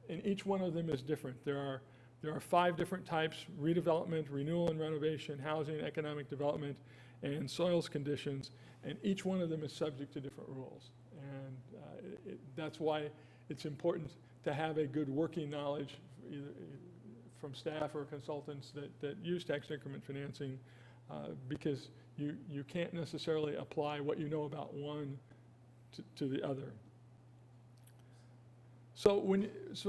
And each one of them is different. There are 5 different types: redevelopment, renewal and renovation, housing, economic development, and soils conditions, and each one of them is subject to different rules. And that's why it's important to have a good working knowledge, either from staff or consultants that use tax increment financing, because you can't necessarily apply what you know about one to the other. So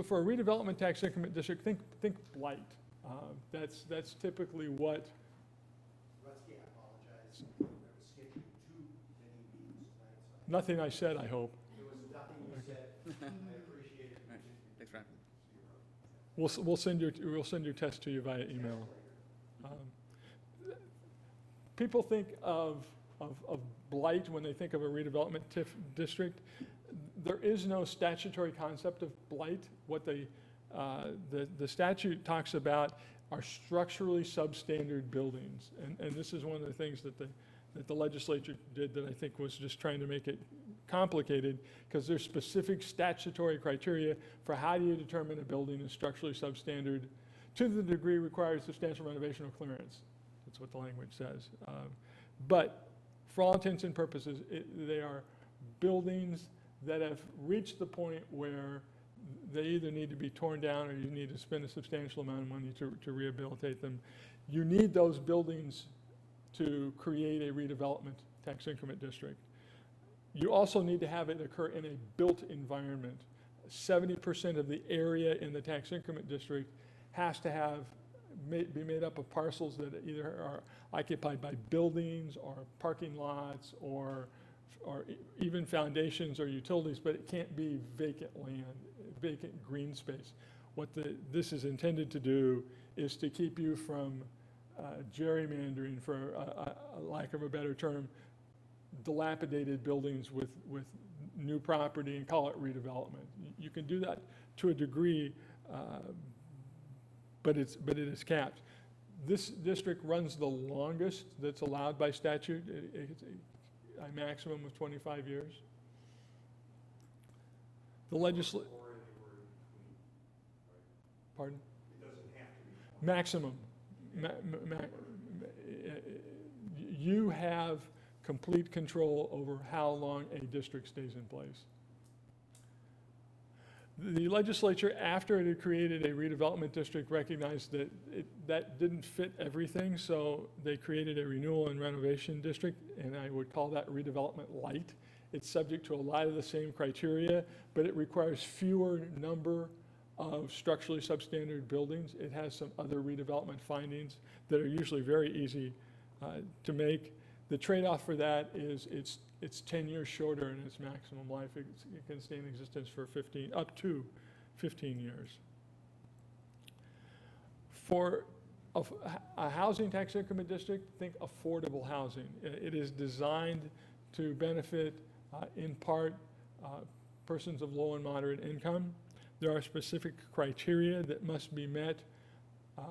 for a redevelopment tax increment district, think blight. That's typically what. Rusty, I apologize. There was scheduled 2 many meetings tonight, so Nothing I said, I hope. there was nothing you said. I appreciate it. Thanks, Ron. we'll send your test to you via email. People think of blight when they think of a redevelopment district. There is no statutory concept of blight. What the statute talks about are structurally substandard buildings. And this is one of the things that the legislature did that I think was just trying to make it complicated, because there's specific statutory criteria for how do you determine a building is structurally substandard to the degree required substantial renovation or clearance. That's what the language says. But for all intents and purposes, they are buildings that have reached the point where they either need to be torn down or you need to spend a substantial amount of money to rehabilitate them. You need those buildings to create a redevelopment tax increment district. You also need to have it occur in a built environment. 70% of the area in the tax increment district has to be made up of parcels that either are occupied by buildings or parking lots or even foundations or utilities, but it can't be vacant land, vacant green space. What this is intended to do is to keep you from gerrymandering, for a lack of a better term, dilapidated buildings with new property and call it redevelopment. You can do that to a degree, but it is capped. This district runs the longest that's allowed by statute. It's a maximum of 25 years. The legislature. Pardon? It doesn't have to be. Maximum. You have complete control over how long a district stays in place. The legislature, after it had created a redevelopment district, recognized that that didn't fit everything, so they created a renewal and renovation district, and I would call that redevelopment light. It's subject to a lot of the same criteria, but it requires fewer number of structurally substandard buildings. It has some other redevelopment findings that are usually very easy to make. The trade-off for that is it's 10 years shorter in its maximum life. It can stay in existence for up to 15 years. For a housing tax increment district, think affordable housing. It is designed to benefit, in part, persons of low and moderate income. There are specific criteria that must be met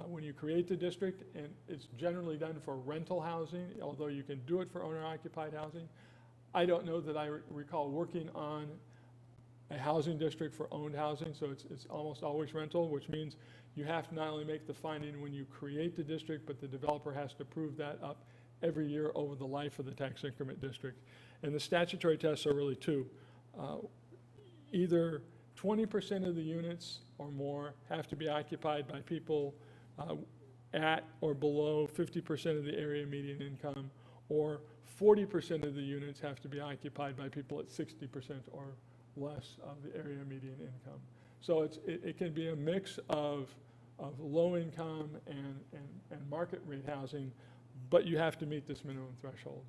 when you create the district, and it's generally done for rental housing, although you can do it for owner-occupied housing. I don't know that I recall working on a housing district for owned housing, so it's almost always rental, which means you have to not only make the finding when you create the district, but the developer has to prove that up every year over the life of the tax increment district. And the statutory tests are really two. Either 20% of the units or more have to be occupied by people at or below 50% of the area median income, or 40% of the units have to be occupied by people at 60% or less of the area median income. So it can be a mix of low income and market rate housing, but you have to meet this minimum threshold.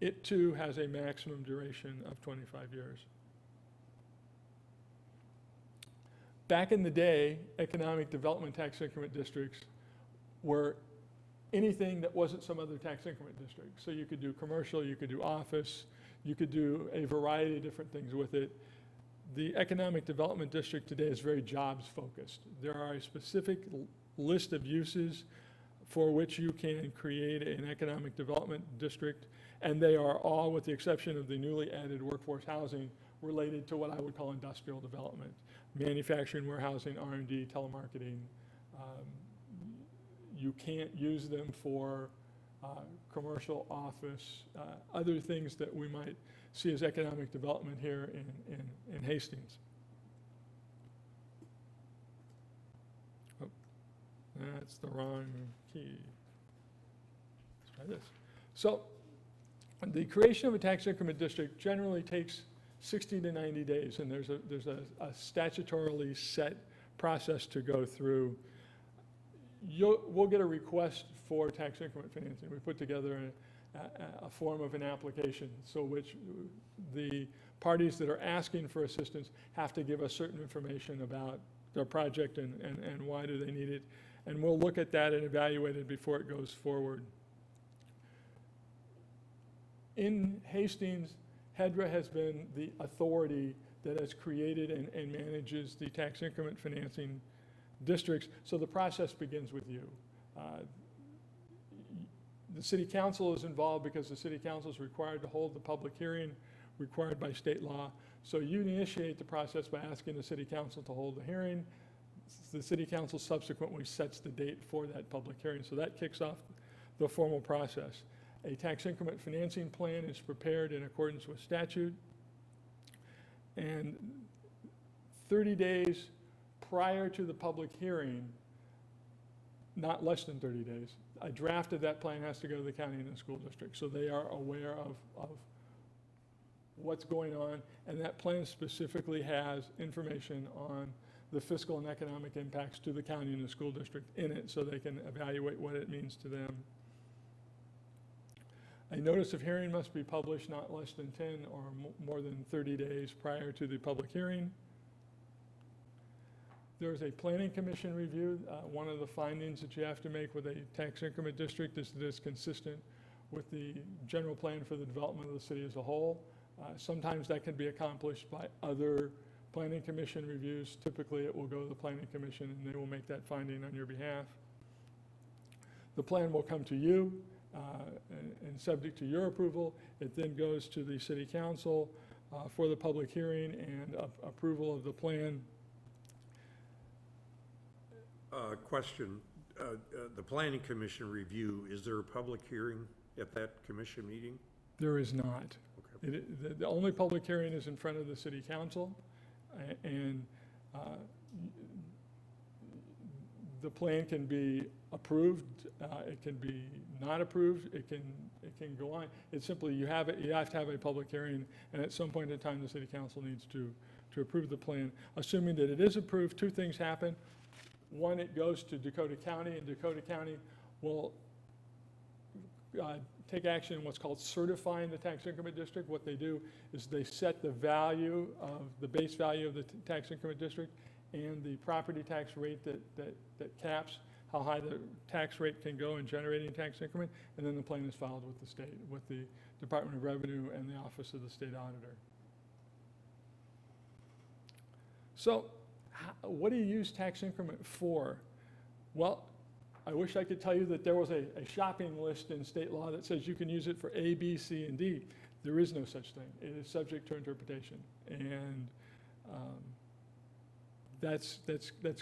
It too has a maximum duration of 25 years. Back in the day, economic development tax increment districts were anything that wasn't some other tax increment district. So you could do commercial, you could do office, you could do a variety of different things with it. The economic development district today is very jobs focused. There are a specific list of uses for which you can create an economic development district, and they are all, with the exception of the newly added workforce housing, related to what I would call industrial development. Manufacturing, warehousing, R&D, telemarketing. You can't use them for commercial, office, other things that we might see as economic development here in Hastings. Oh, that's the wrong key. Let's try this. So the creation of a tax increment district generally takes 60 to 90 days, and there's a statutorily set process to go through. We'll get a request for tax increment financing. We put together a form of an application, so which the parties that are asking for assistance have to give us certain information about their project and why do they need it. And we'll look at that and evaluate it before it goes forward. In Hastings, HEDRA has been the authority that has created and manages the tax increment financing districts, so the process begins with you. The city council is involved because the city council is required to hold the public hearing required by state law. So you initiate the process by asking the city council to hold the hearing. The city council subsequently sets the date for that public hearing. So that kicks off the formal process. A tax increment financing plan is prepared in accordance with statute. And 30 days prior to the public hearing, not less than 30 days, a draft of that plan has to go to the county and the school district. So they are aware of what's going on. And that plan specifically has information on the fiscal and economic impacts to the county and the school district in it so they can evaluate what it means to them. A notice of hearing must be published not less than 10 or more than 30 days prior to the public hearing. There is a planning commission review. One of the findings that you have to make with a tax increment district is that it's consistent with the general plan for the development of the city as a whole. Sometimes that can be accomplished by other planning commission reviews. Typically, it will go to the planning commission and they will make that finding on your behalf. The plan will come to you and subject to your approval. It then goes to the city council for the public hearing and approval of the plan. Question, the planning commission review, is there a public hearing at that commission meeting? There is not. Okay. The only public hearing is in front of the city council, and the plan can be approved, it can be not approved, it can go on. It's simply, you have to have a public hearing, and at some point in time, the city council needs to approve the plan. Assuming that it is approved, two things happen. One, it goes to Dakota County, and Dakota County will take action in what's called certifying the tax increment district. What they do is they set the value of the base value of the tax increment district and the property tax rate that caps how high the tax rate can go in generating tax increment, and then the plan is filed with the state, with the Department of Revenue and the Office of the State Auditor. So, what do you use tax increment for? Well, I wish I could tell you that there was a shopping list in state law that says you can use it for A, B, C, and D. There is no such thing. It is subject to interpretation. And that's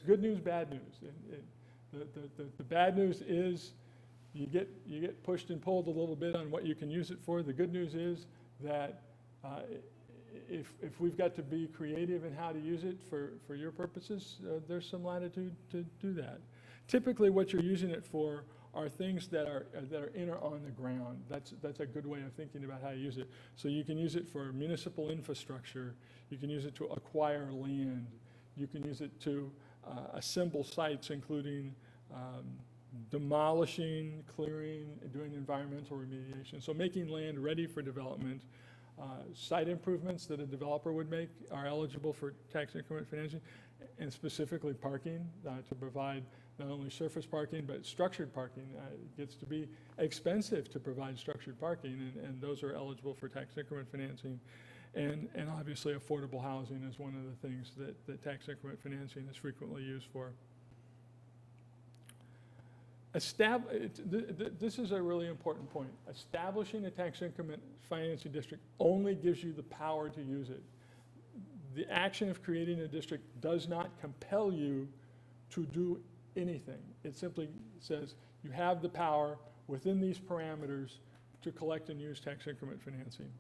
good news, bad news. The bad news is you get pushed and pulled a little bit on what you can use it for. The good news is that if we've got to be creative in how to use it for your purposes, there's some latitude to do that. Typically, what you're using it for are things that are in or on the ground. That's a good way of thinking about how to use it. So you can use it for municipal infrastructure. You can use it to acquire land. You can use it to assemble sites, including demolishing, clearing, and doing environmental remediation. So making land ready for development. Site improvements that a developer would make are eligible for tax increment financing, and specifically parking to provide not only surface parking but structured parking. It gets to be expensive to provide structured parking, and those are eligible for tax increment financing. And obviously affordable housing is one of the things that tax increment financing is frequently used for. This is a really important point. Establishing a tax increment financing district only gives you the power to use it. The action of creating a district does not compel you to do anything. It simply says you have the power within these parameters to collect and use tax increment financing.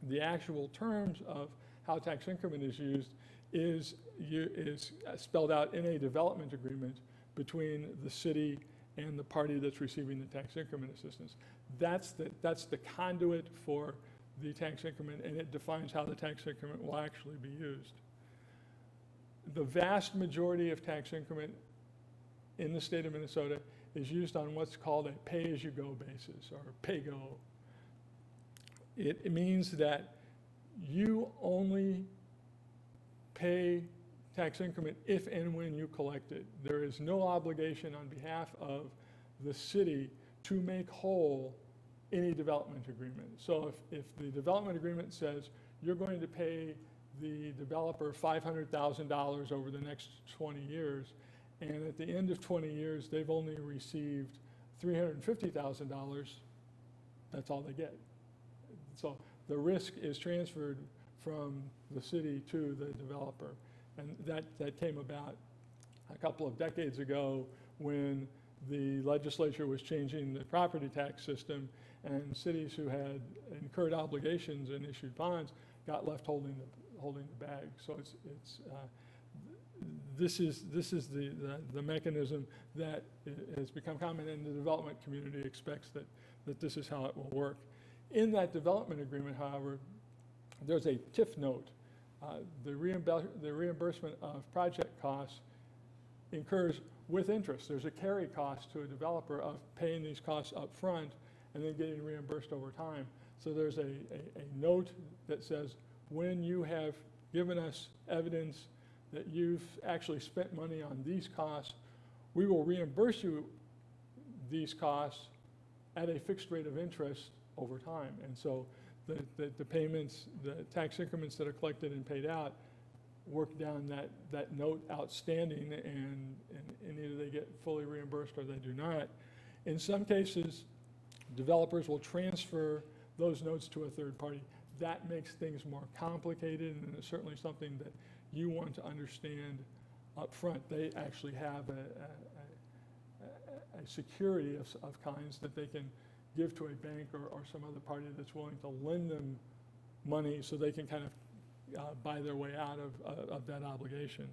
The actual terms of how tax increment is used is spelled out in a development agreement between the city and the party that's receiving the tax increment assistance. That's the conduit for the tax increment, and it defines how the tax increment will actually be used. The vast majority of tax increment in the state of Minnesota is used on what's called a pay-as-you-go basis, or pay-go. It means that you only pay tax increment if and when you collect it. There is no obligation on behalf of the city to make whole any development agreement. So if the development agreement says you're going to pay the developer $500,000 over the next 20 years, and at the end of 20 years, they've only received $350,000, that's all they get. So the risk is transferred from the city to the developer. And that came about a couple of decades ago when the legislature was changing the property tax system, and cities who had incurred obligations and issued bonds got left holding the bag. So this is the mechanism that has become common, and the development community expects that this is how it will work. In that development agreement, however, there's a TIF note. The reimbursement of project costs incurs with interest. There's a carry cost to a developer of paying these costs up front and then getting reimbursed over time. So there's a note that says, when you have given us evidence that you've actually spent money on these costs, we will reimburse you these costs at a fixed rate of interest over time. And so the payments, the tax increments that are collected and paid out work down that note outstanding, and either they get fully reimbursed or they do not. In some cases, developers will transfer those notes to a third party. That makes things more complicated, and it's certainly something that you want to understand up front. They actually have a security of kinds that they can give to a bank or some other party that's willing to lend them money so they can kind of buy their way out of that obligation.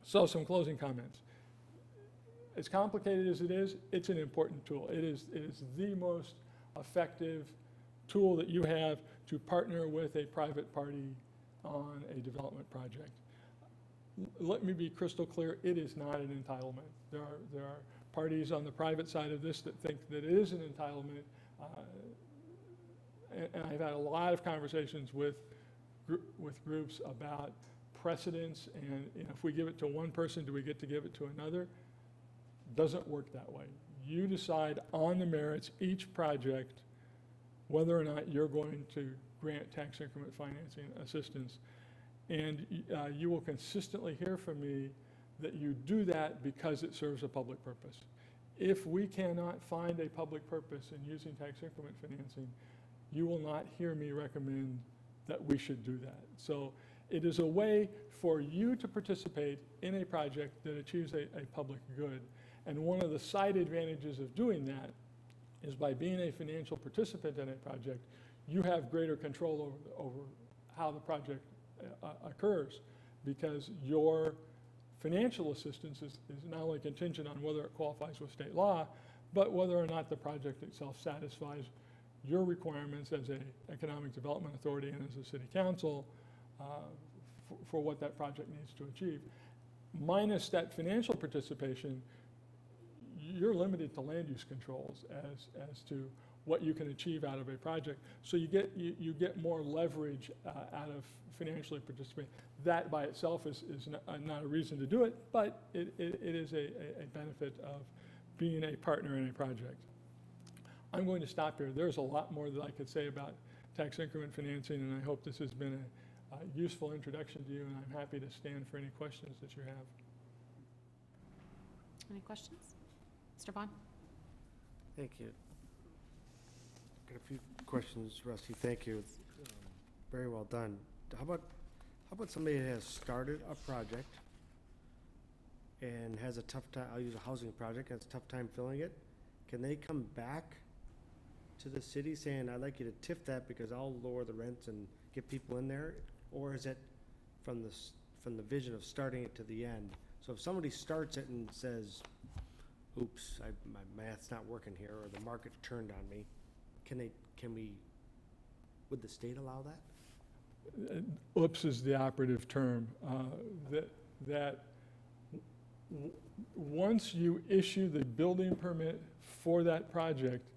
So some closing comments. As complicated as it is, it's an important tool. It is the most effective tool that you have to partner with a private party on a development project. Let me be crystal clear, it is not an entitlement. There are parties on the private side of this that think that it is an entitlement. And I've had a lot of conversations with groups about precedents, and if we give it to one person, do we get to give it to another? Doesn't work that way. You decide on the merits, each project, whether or not you're going to grant tax increment financing assistance. And you will consistently hear from me that you do that because it serves a public purpose. If we cannot find a public purpose in using tax increment financing, you will not hear me recommend that we should do that. So it is a way for you to participate in a project that achieves a public good. And one of the side advantages of doing that is by being a financial participant in a project, you have greater control over how the project occurs, because your financial assistance is not only contingent on whether it qualifies with state law, but whether or not the project itself satisfies your requirements as an economic development authority and as a city council for what that project needs to achieve. Minus that financial participation, you're limited to land use controls as to what you can achieve out of a project. So you get more leverage out of financially participating. That by itself is not a reason to do it, but it is a benefit of being a partner in a project. I'm going to stop here. There's a lot more that I could say about tax increment financing, and I hope this has been a useful introduction to you, and I'm happy to stand for any questions that you have. Any questions? Mr. Vaughn? Thank you. Got a few questions, Rusty. Thank you. Very well done. How about somebody that has started a project and has a tough time, I'll use a housing project, has a tough time filling it. Can they come back to the city saying, I'd like you to TIF that because I'll lower the rents and get people in there? Or is it from the vision of starting it to the end? So if somebody starts it and says, oops, my math's not working here, or the market turned on me, would the state allow that? Oops is the operative term. Once you issue the building permit for that project,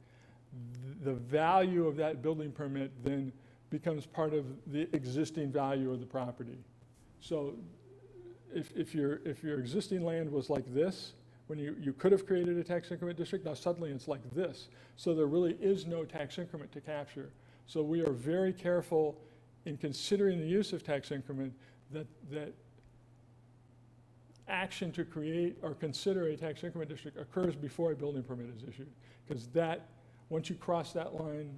the value of that building permit then becomes part of the existing value of the property. So if your existing land was like this, when you could have created a tax increment district, now suddenly it's like this. So there really is no tax increment to capture. So we are very careful in considering the use of tax increment that action to create or consider a tax increment district occurs before a building permit is issued. Because that, once you cross that line,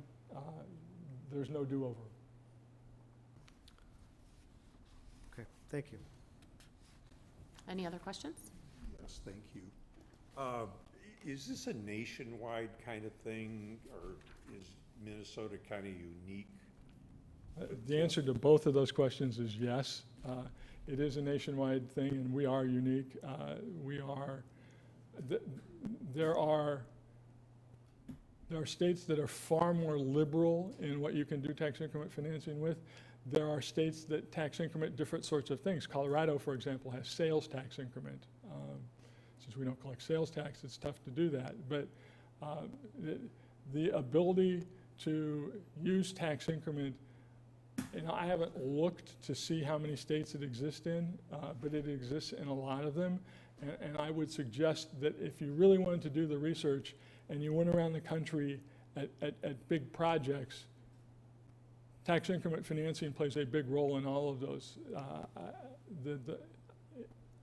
there's no do-over. Okay, thank you. Any other questions? Yes, thank you. Is this a nationwide kind of thing, or is Minnesota kind of unique? The answer to both of those questions is yes. It is a nationwide thing, and we are unique. There are states that are far more liberal in what you can do tax increment financing with. There are states that tax increment different sorts of things. Colorado, for example, has sales tax increment. Since we don't collect sales tax, it's tough to do that. But the ability to use tax increment, I haven't looked to see how many states it exists in, but it exists in a lot of them. And I would suggest that if you really wanted to do the research and you went around the country at big projects, tax increment financing plays a big role in all of those.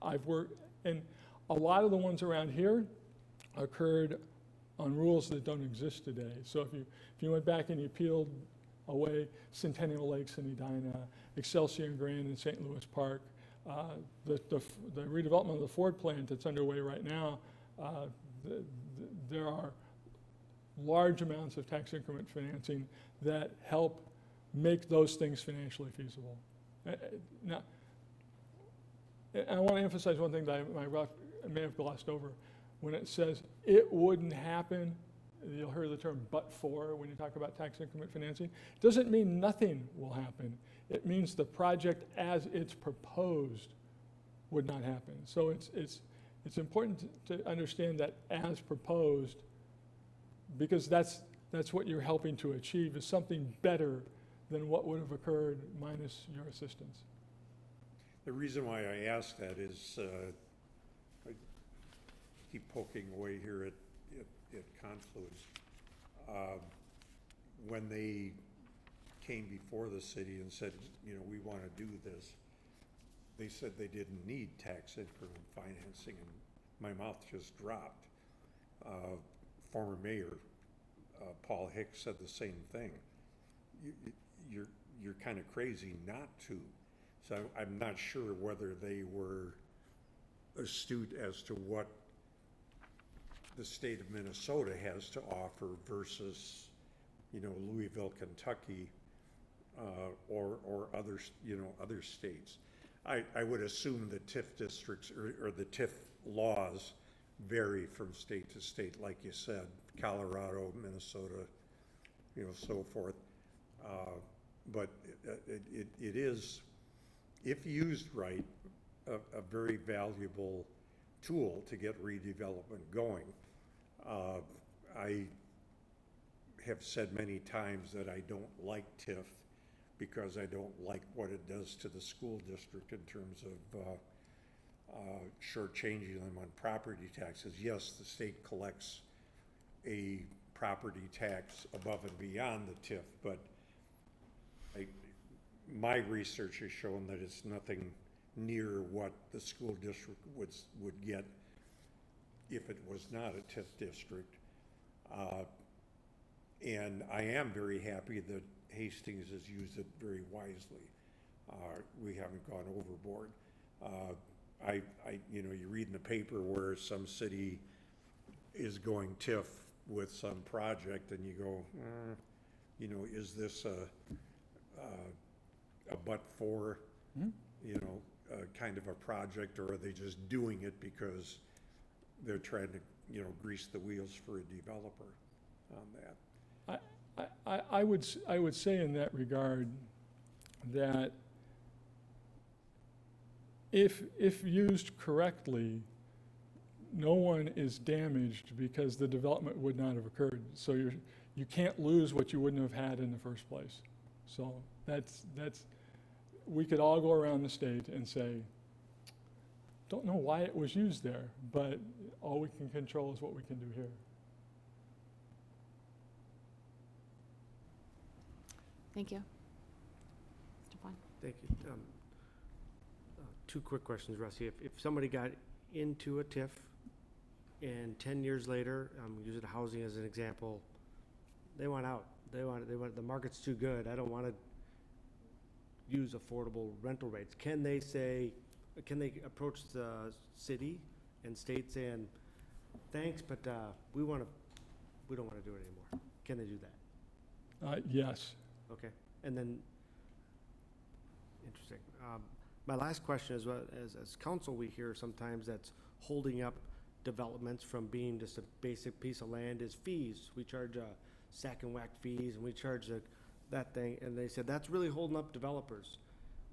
I've worked, and a lot of the ones around here occurred on rules that don't exist today. So if you went back and you peeled away Centennial Lakes in Edina, Excelsior and Grand in St. Louis Park, the redevelopment of the Ford plant that's underway right now, there are large amounts of tax increment financing that help make those things financially feasible. Now, I want to emphasize one thing that I may have glossed over. When it says it wouldn't happen, you'll hear the term but for when you talk about tax increment financing. It doesn't mean nothing will happen. It means the project as it's proposed would not happen. So it's important to understand that as proposed, because that's what you're helping to achieve, is something better than what would have occurred minus your assistance. The reason why I ask that is I keep poking away here at Confluence. When they came before the city and said, we want to do this, they said they didn't need tax increment financing, and my mouth just dropped. Former mayor Paul Hicks said the same thing. You're kind of crazy not to. So I'm not sure whether they were astute as to what the state of Minnesota has to offer versus, Louisville, Kentucky, or other states. I would assume the TIF districts or the TIF laws vary from state to state, like you said, Colorado, Minnesota, so forth. But it is, if used right, a very valuable tool to get redevelopment going. I have said many times that I don't like TIF because I don't like what it does to the school district in terms of shortchanging them on property taxes. Yes, the state collects a property tax above and beyond the TIF, but my research has shown that it's nothing near what the school district would get if it was not a TIF district. And I am very happy that Hastings has used it very wisely. We haven't gone overboard. You read in the paper where some city is going TIF with some project, and you go, is this a but for, kind of a project, or are they just doing it because they're trying to, grease the wheels for a developer on that? I would say in that regard that if used correctly, no one is damaged because the development would not have occurred. So you can't lose what you wouldn't have had in the first place. So that's, we could all go around the state and say, don't know why it was used there, but all we can control is what we can do here. Thank you. Mr. Vaughn? Thank you. Two quick questions, Rusty. If somebody got into a TIF and 10 years later, using housing as an example, they want out. They want, the market's too good. I don't want to use affordable rental rates. Can they approach the city and state saying, thanks, but we don't want to do it anymore? Can they do that? Yes. Okay, and then, interesting. My last question is, as council, we hear sometimes that's holding up developments from being just a basic piece of land is fees. We charge sack and whack fees, and we charge that thing, and they said that's really holding up developers.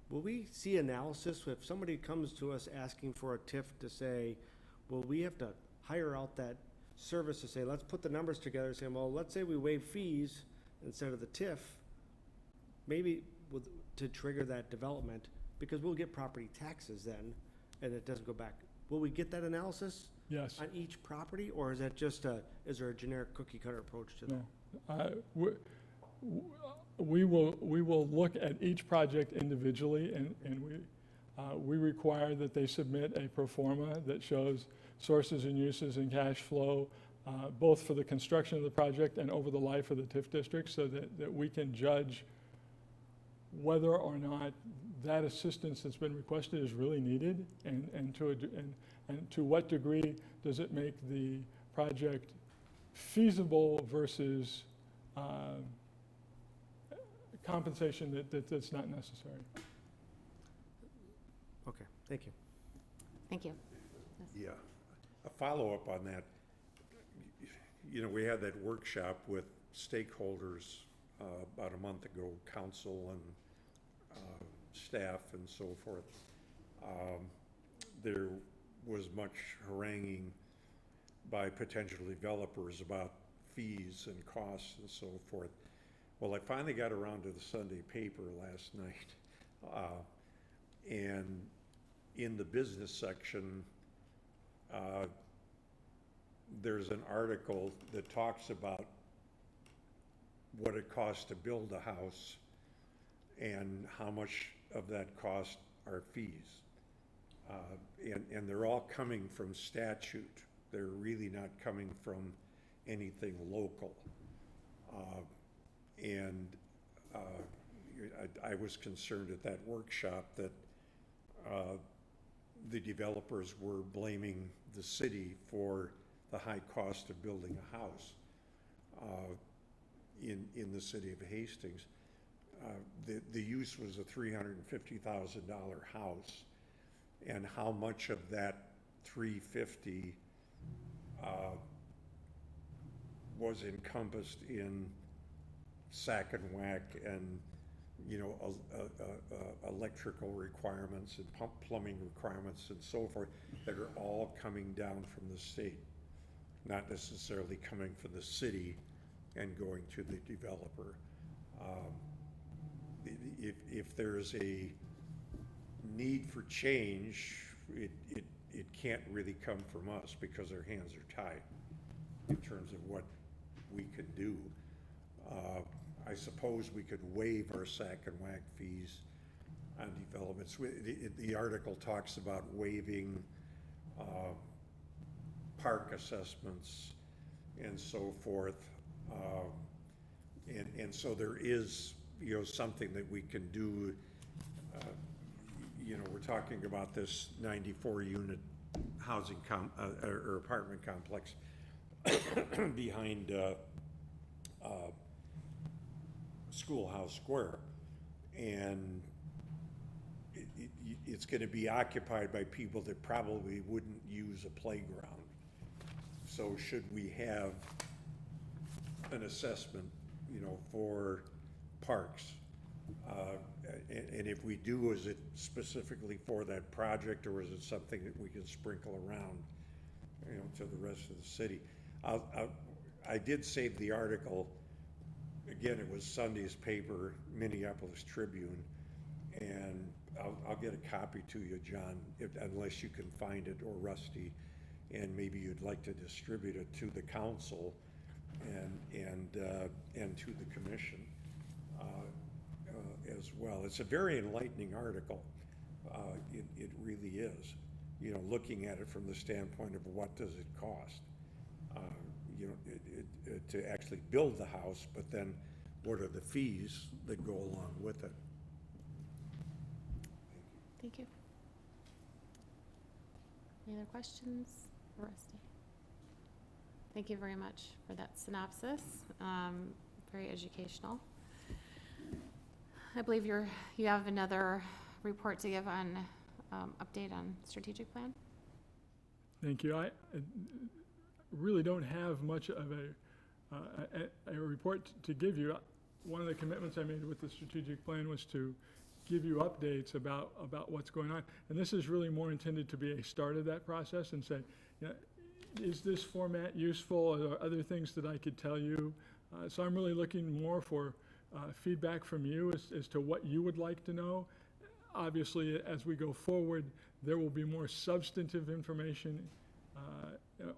Will we see analysis if somebody comes to us asking for a TIF to say, well, we have to hire out that service to say, let's put the numbers together, saying, well, let's say we waive fees instead of the TIF, maybe to trigger that development, because we'll get property taxes then, and it doesn't go back. Will we get that analysis Yes. on each property, or is that just is there a generic cookie cutter approach to that? No. We will look at each project individually, and we require that they submit a pro forma that shows sources and uses and cash flow, both for the construction of the project and over the life of the TIF district, so that we can judge whether or not that assistance that's been requested is really needed, and to what degree does it make the project feasible versus compensation that's not necessary. Okay, thank you. Thank you. Yeah, a follow-up on that. You know, we had that workshop with stakeholders about a month ago, council and staff and so forth. There was much haranguing by potential developers about fees and costs and so forth. Well, I finally got around to the Sunday paper last night, and in the business section, there's an article that talks about what it costs to build a house and how much of that cost are fees. And they're all coming from statute. They're really not coming from anything local. I was concerned at that workshop that the developers were blaming the city for the high cost of building a house in the city of Hastings. The use was a $350,000 house, and how much of that $350,000 was encompassed in sack and whack and, you know, electrical requirements and plumbing requirements and so forth that are all coming down from the state, not necessarily coming from the city and going to the developer. If there's a need for change, it can't really come from us because our hands are tied in terms of what we can do. I suppose we could waive our sack and whack fees on developments. The article talks about waiving park assessments and so forth. And so there is, you know, something that we can do. You know, we're talking about this 94-unit housing or apartment complex behind Schoolhouse Square, and it's going to be occupied by people that probably wouldn't use a playground. So should we have an assessment, you know, for parks? And if we do, is it specifically for that project, or is it something that we can sprinkle around, you know, to the rest of the city? I did save the article again, it was Sunday's paper, Minneapolis Tribune, and I'll get a copy to you, John, unless you can find it, or Rusty, and maybe you'd like to distribute it to the council and to the commission as well. It's a very enlightening article. It really is. You know, looking at it from the standpoint of what does it cost, you know, to actually build the house, but then what are the fees that go along with it? Thank you. Any other questions for Rusty? Thank you very much for that synopsis. Very educational. I believe you have another report to give on update on strategic plan. Thank you. I really don't have much of a report to give you. One of the commitments I made with the strategic plan was to give you updates about what's going on. And this is really more intended to be a start of that process and say, you know, is this format useful? Are there other things that I could tell you? So I'm really looking more for feedback from you as to what you would like to know. Obviously, as we go forward, there will be more substantive information,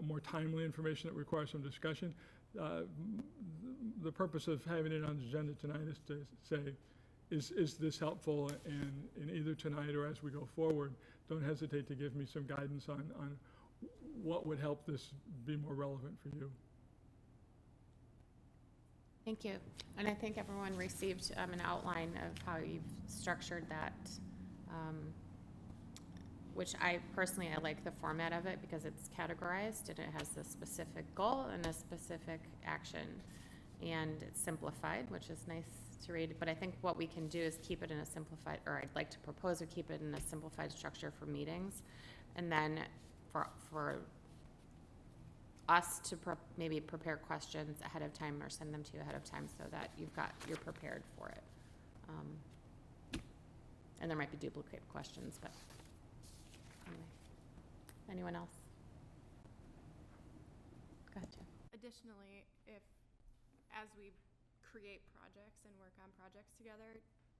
more timely information that requires some discussion. The purpose of having it on the agenda tonight is to say, is this helpful? And either tonight or as we go forward, don't hesitate to give me some guidance on what would help this be more relevant for you. Thank you. And I think everyone received an outline of how you've structured that, which I like the format of it because it's categorized and it has a specific goal and a specific action. And it's simplified, which is nice to read. But I think what we can do is keep it in a simplified, or I'd like to propose we keep it in a simplified structure for meetings. And then for us to maybe prepare questions ahead of time or send them to you ahead of time so that you're prepared for it. And there might be duplicate questions, but anyway. Anyone else? Go ahead, Jen. Additionally, as we create projects and work on projects together,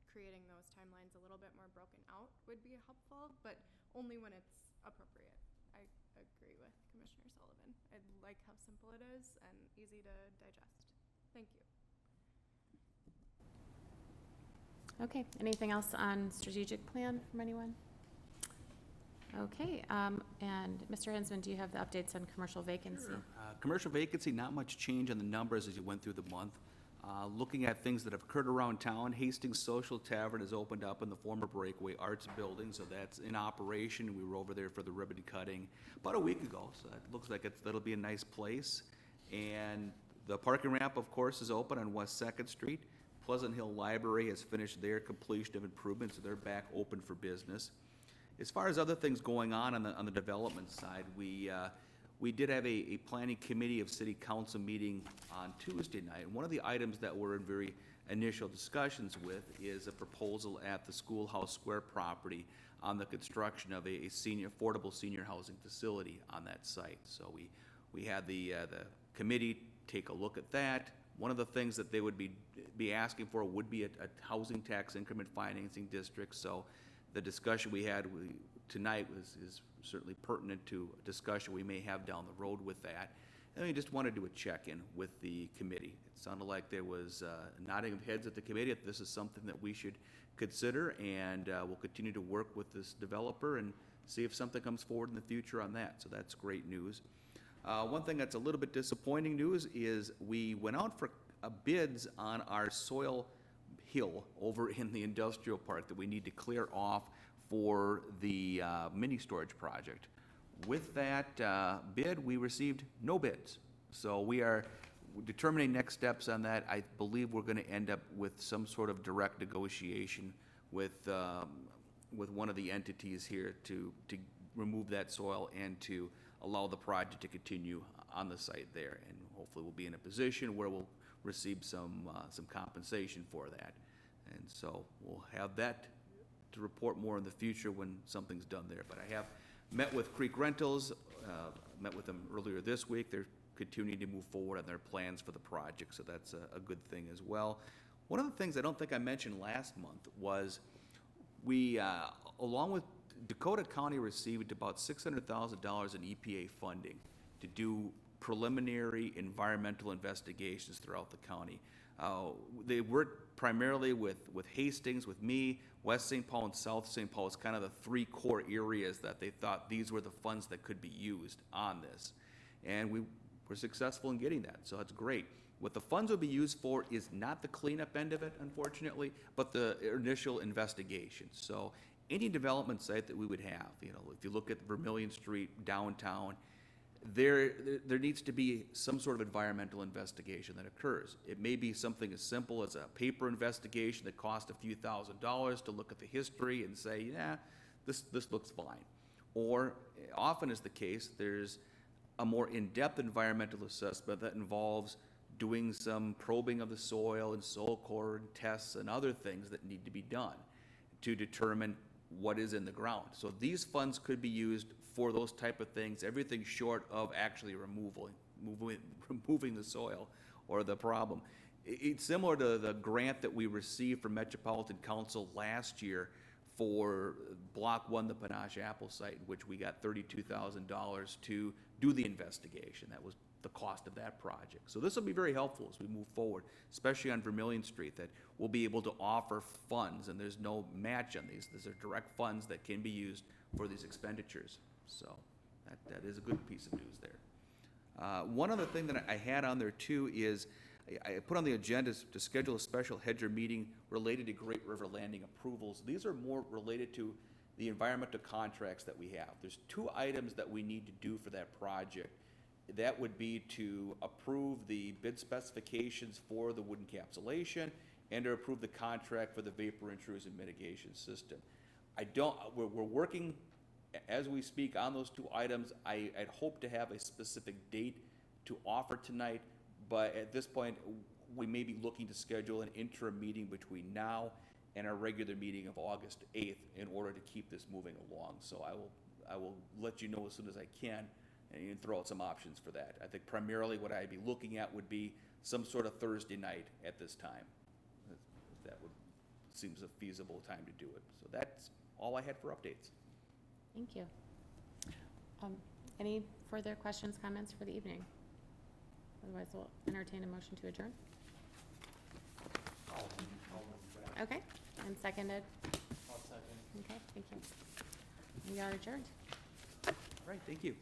creating those timelines a little bit more broken out would be helpful, but only when it's appropriate. I agree with Commissioner Sullivan. I like how simple it is and easy to digest. Thank you. Okay, anything else on strategic plan from anyone? Okay, and Mr. Hinsman, do you have the updates on commercial vacancy? Sure. Commercial vacancy, not much change on the numbers as you went through the month. Looking at things that have occurred around town, Hastings Social Tavern has opened up in the former Breakaway Arts building, so that's in operation. We were over there for the ribbon cutting about a week ago, so it looks like that'll be a nice place. And the parking ramp, of course, is open on West 2nd Street. Pleasant Hill Library has finished their completion of improvements, so they're back open for business. As far as other things going on the development side, we did have a planning committee of city council meeting on Tuesday night. And one of the items that we're in very initial discussions with is a proposal at the Schoolhouse Square property on the construction of a affordable senior housing facility on that site. So we had the committee take a look at that. One of the things that they would be asking for would be a housing tax increment financing district. So the discussion we had tonight is certainly pertinent to a discussion we may have down the road with that. And we just wanted to do a check-in with the committee. It sounded like there was nodding of heads at the committee that this is something that we should consider, and we'll continue to work with this developer and see if something comes forward in the future on that. So that's great news. One thing that's a little bit disappointing news is we went out for bids on our soil hill over in the industrial park that we need to clear off for the mini storage project. With that bid, we received no bids. So we are determining next steps on that. I believe we're going to end up with some sort of direct negotiation with one of the entities here to remove that soil and to allow the project to continue on the site there. And hopefully we'll be in a position where we'll receive some compensation for that. And so we'll have that to report more in the future when something's done there. But I have met with Creek Rentals, met with them earlier this week. They're continuing to move forward on their plans for the project, so that's a good thing as well. One of the things I don't think I mentioned last month was we, along with Dakota County, received about $600,000 in EPA funding to do preliminary environmental investigations throughout the county. They worked primarily with Hastings, with me, West St. Paul and South St. Paul. It's kind of the three core areas that they thought these were the funds that could be used on this. And we were successful in getting that, so that's great. What the funds will be used for is not the cleanup end of it, unfortunately, but the initial investigation. So any development site that we would have, you know, if you look at Vermillion Street downtown, there needs to be some sort of environmental investigation that occurs. It may be something as simple as a paper investigation that costs a few $1,000s to look at the history and say, yeah, this looks fine. Or often is the case, there's a more in-depth environmental assessment that involves doing some probing of the soil and soil core tests and other things that need to be done to determine what is in the ground. So these funds could be used for those type of things, everything short of actually removing the soil or the problem. It's similar to the grant that we received from Metropolitan Council last year for Block 1, the Panache Apple site, in which we got $32,000 to do the investigation. That was the cost of that project. So this will be very helpful as we move forward, especially on Vermillion Street, that we'll be able to offer funds, and there's no match on these. These are direct funds that can be used for these expenditures. So that is a good piece of news there. One other thing that I had on there too is I put on the agenda to schedule a special HEDRA meeting related to Great River Landing approvals. These are more related to the environmental contracts that we have. There's two items that we need to do for that project. That would be to approve the bid specifications for the wood encapsulation and to approve the contract for the vapor intrusion mitigation system. We're working as we speak on those two items. I'd hope to have a specific date to offer tonight, but at this point, we may be looking to schedule an interim meeting between now and our regular meeting of August 8th in order to keep this moving along. So I will let you know as soon as I can, and you can throw out some options for that. I think primarily what I'd be looking at would be some sort of Thursday night at this time. That seems a feasible time to do it. So that's all I had for updates. Thank you. Any further questions, comments for the evening? Otherwise, we'll entertain a motion to adjourn. Okay, and seconded? I'll second. Okay, thank you. We are adjourned. All right, thank you.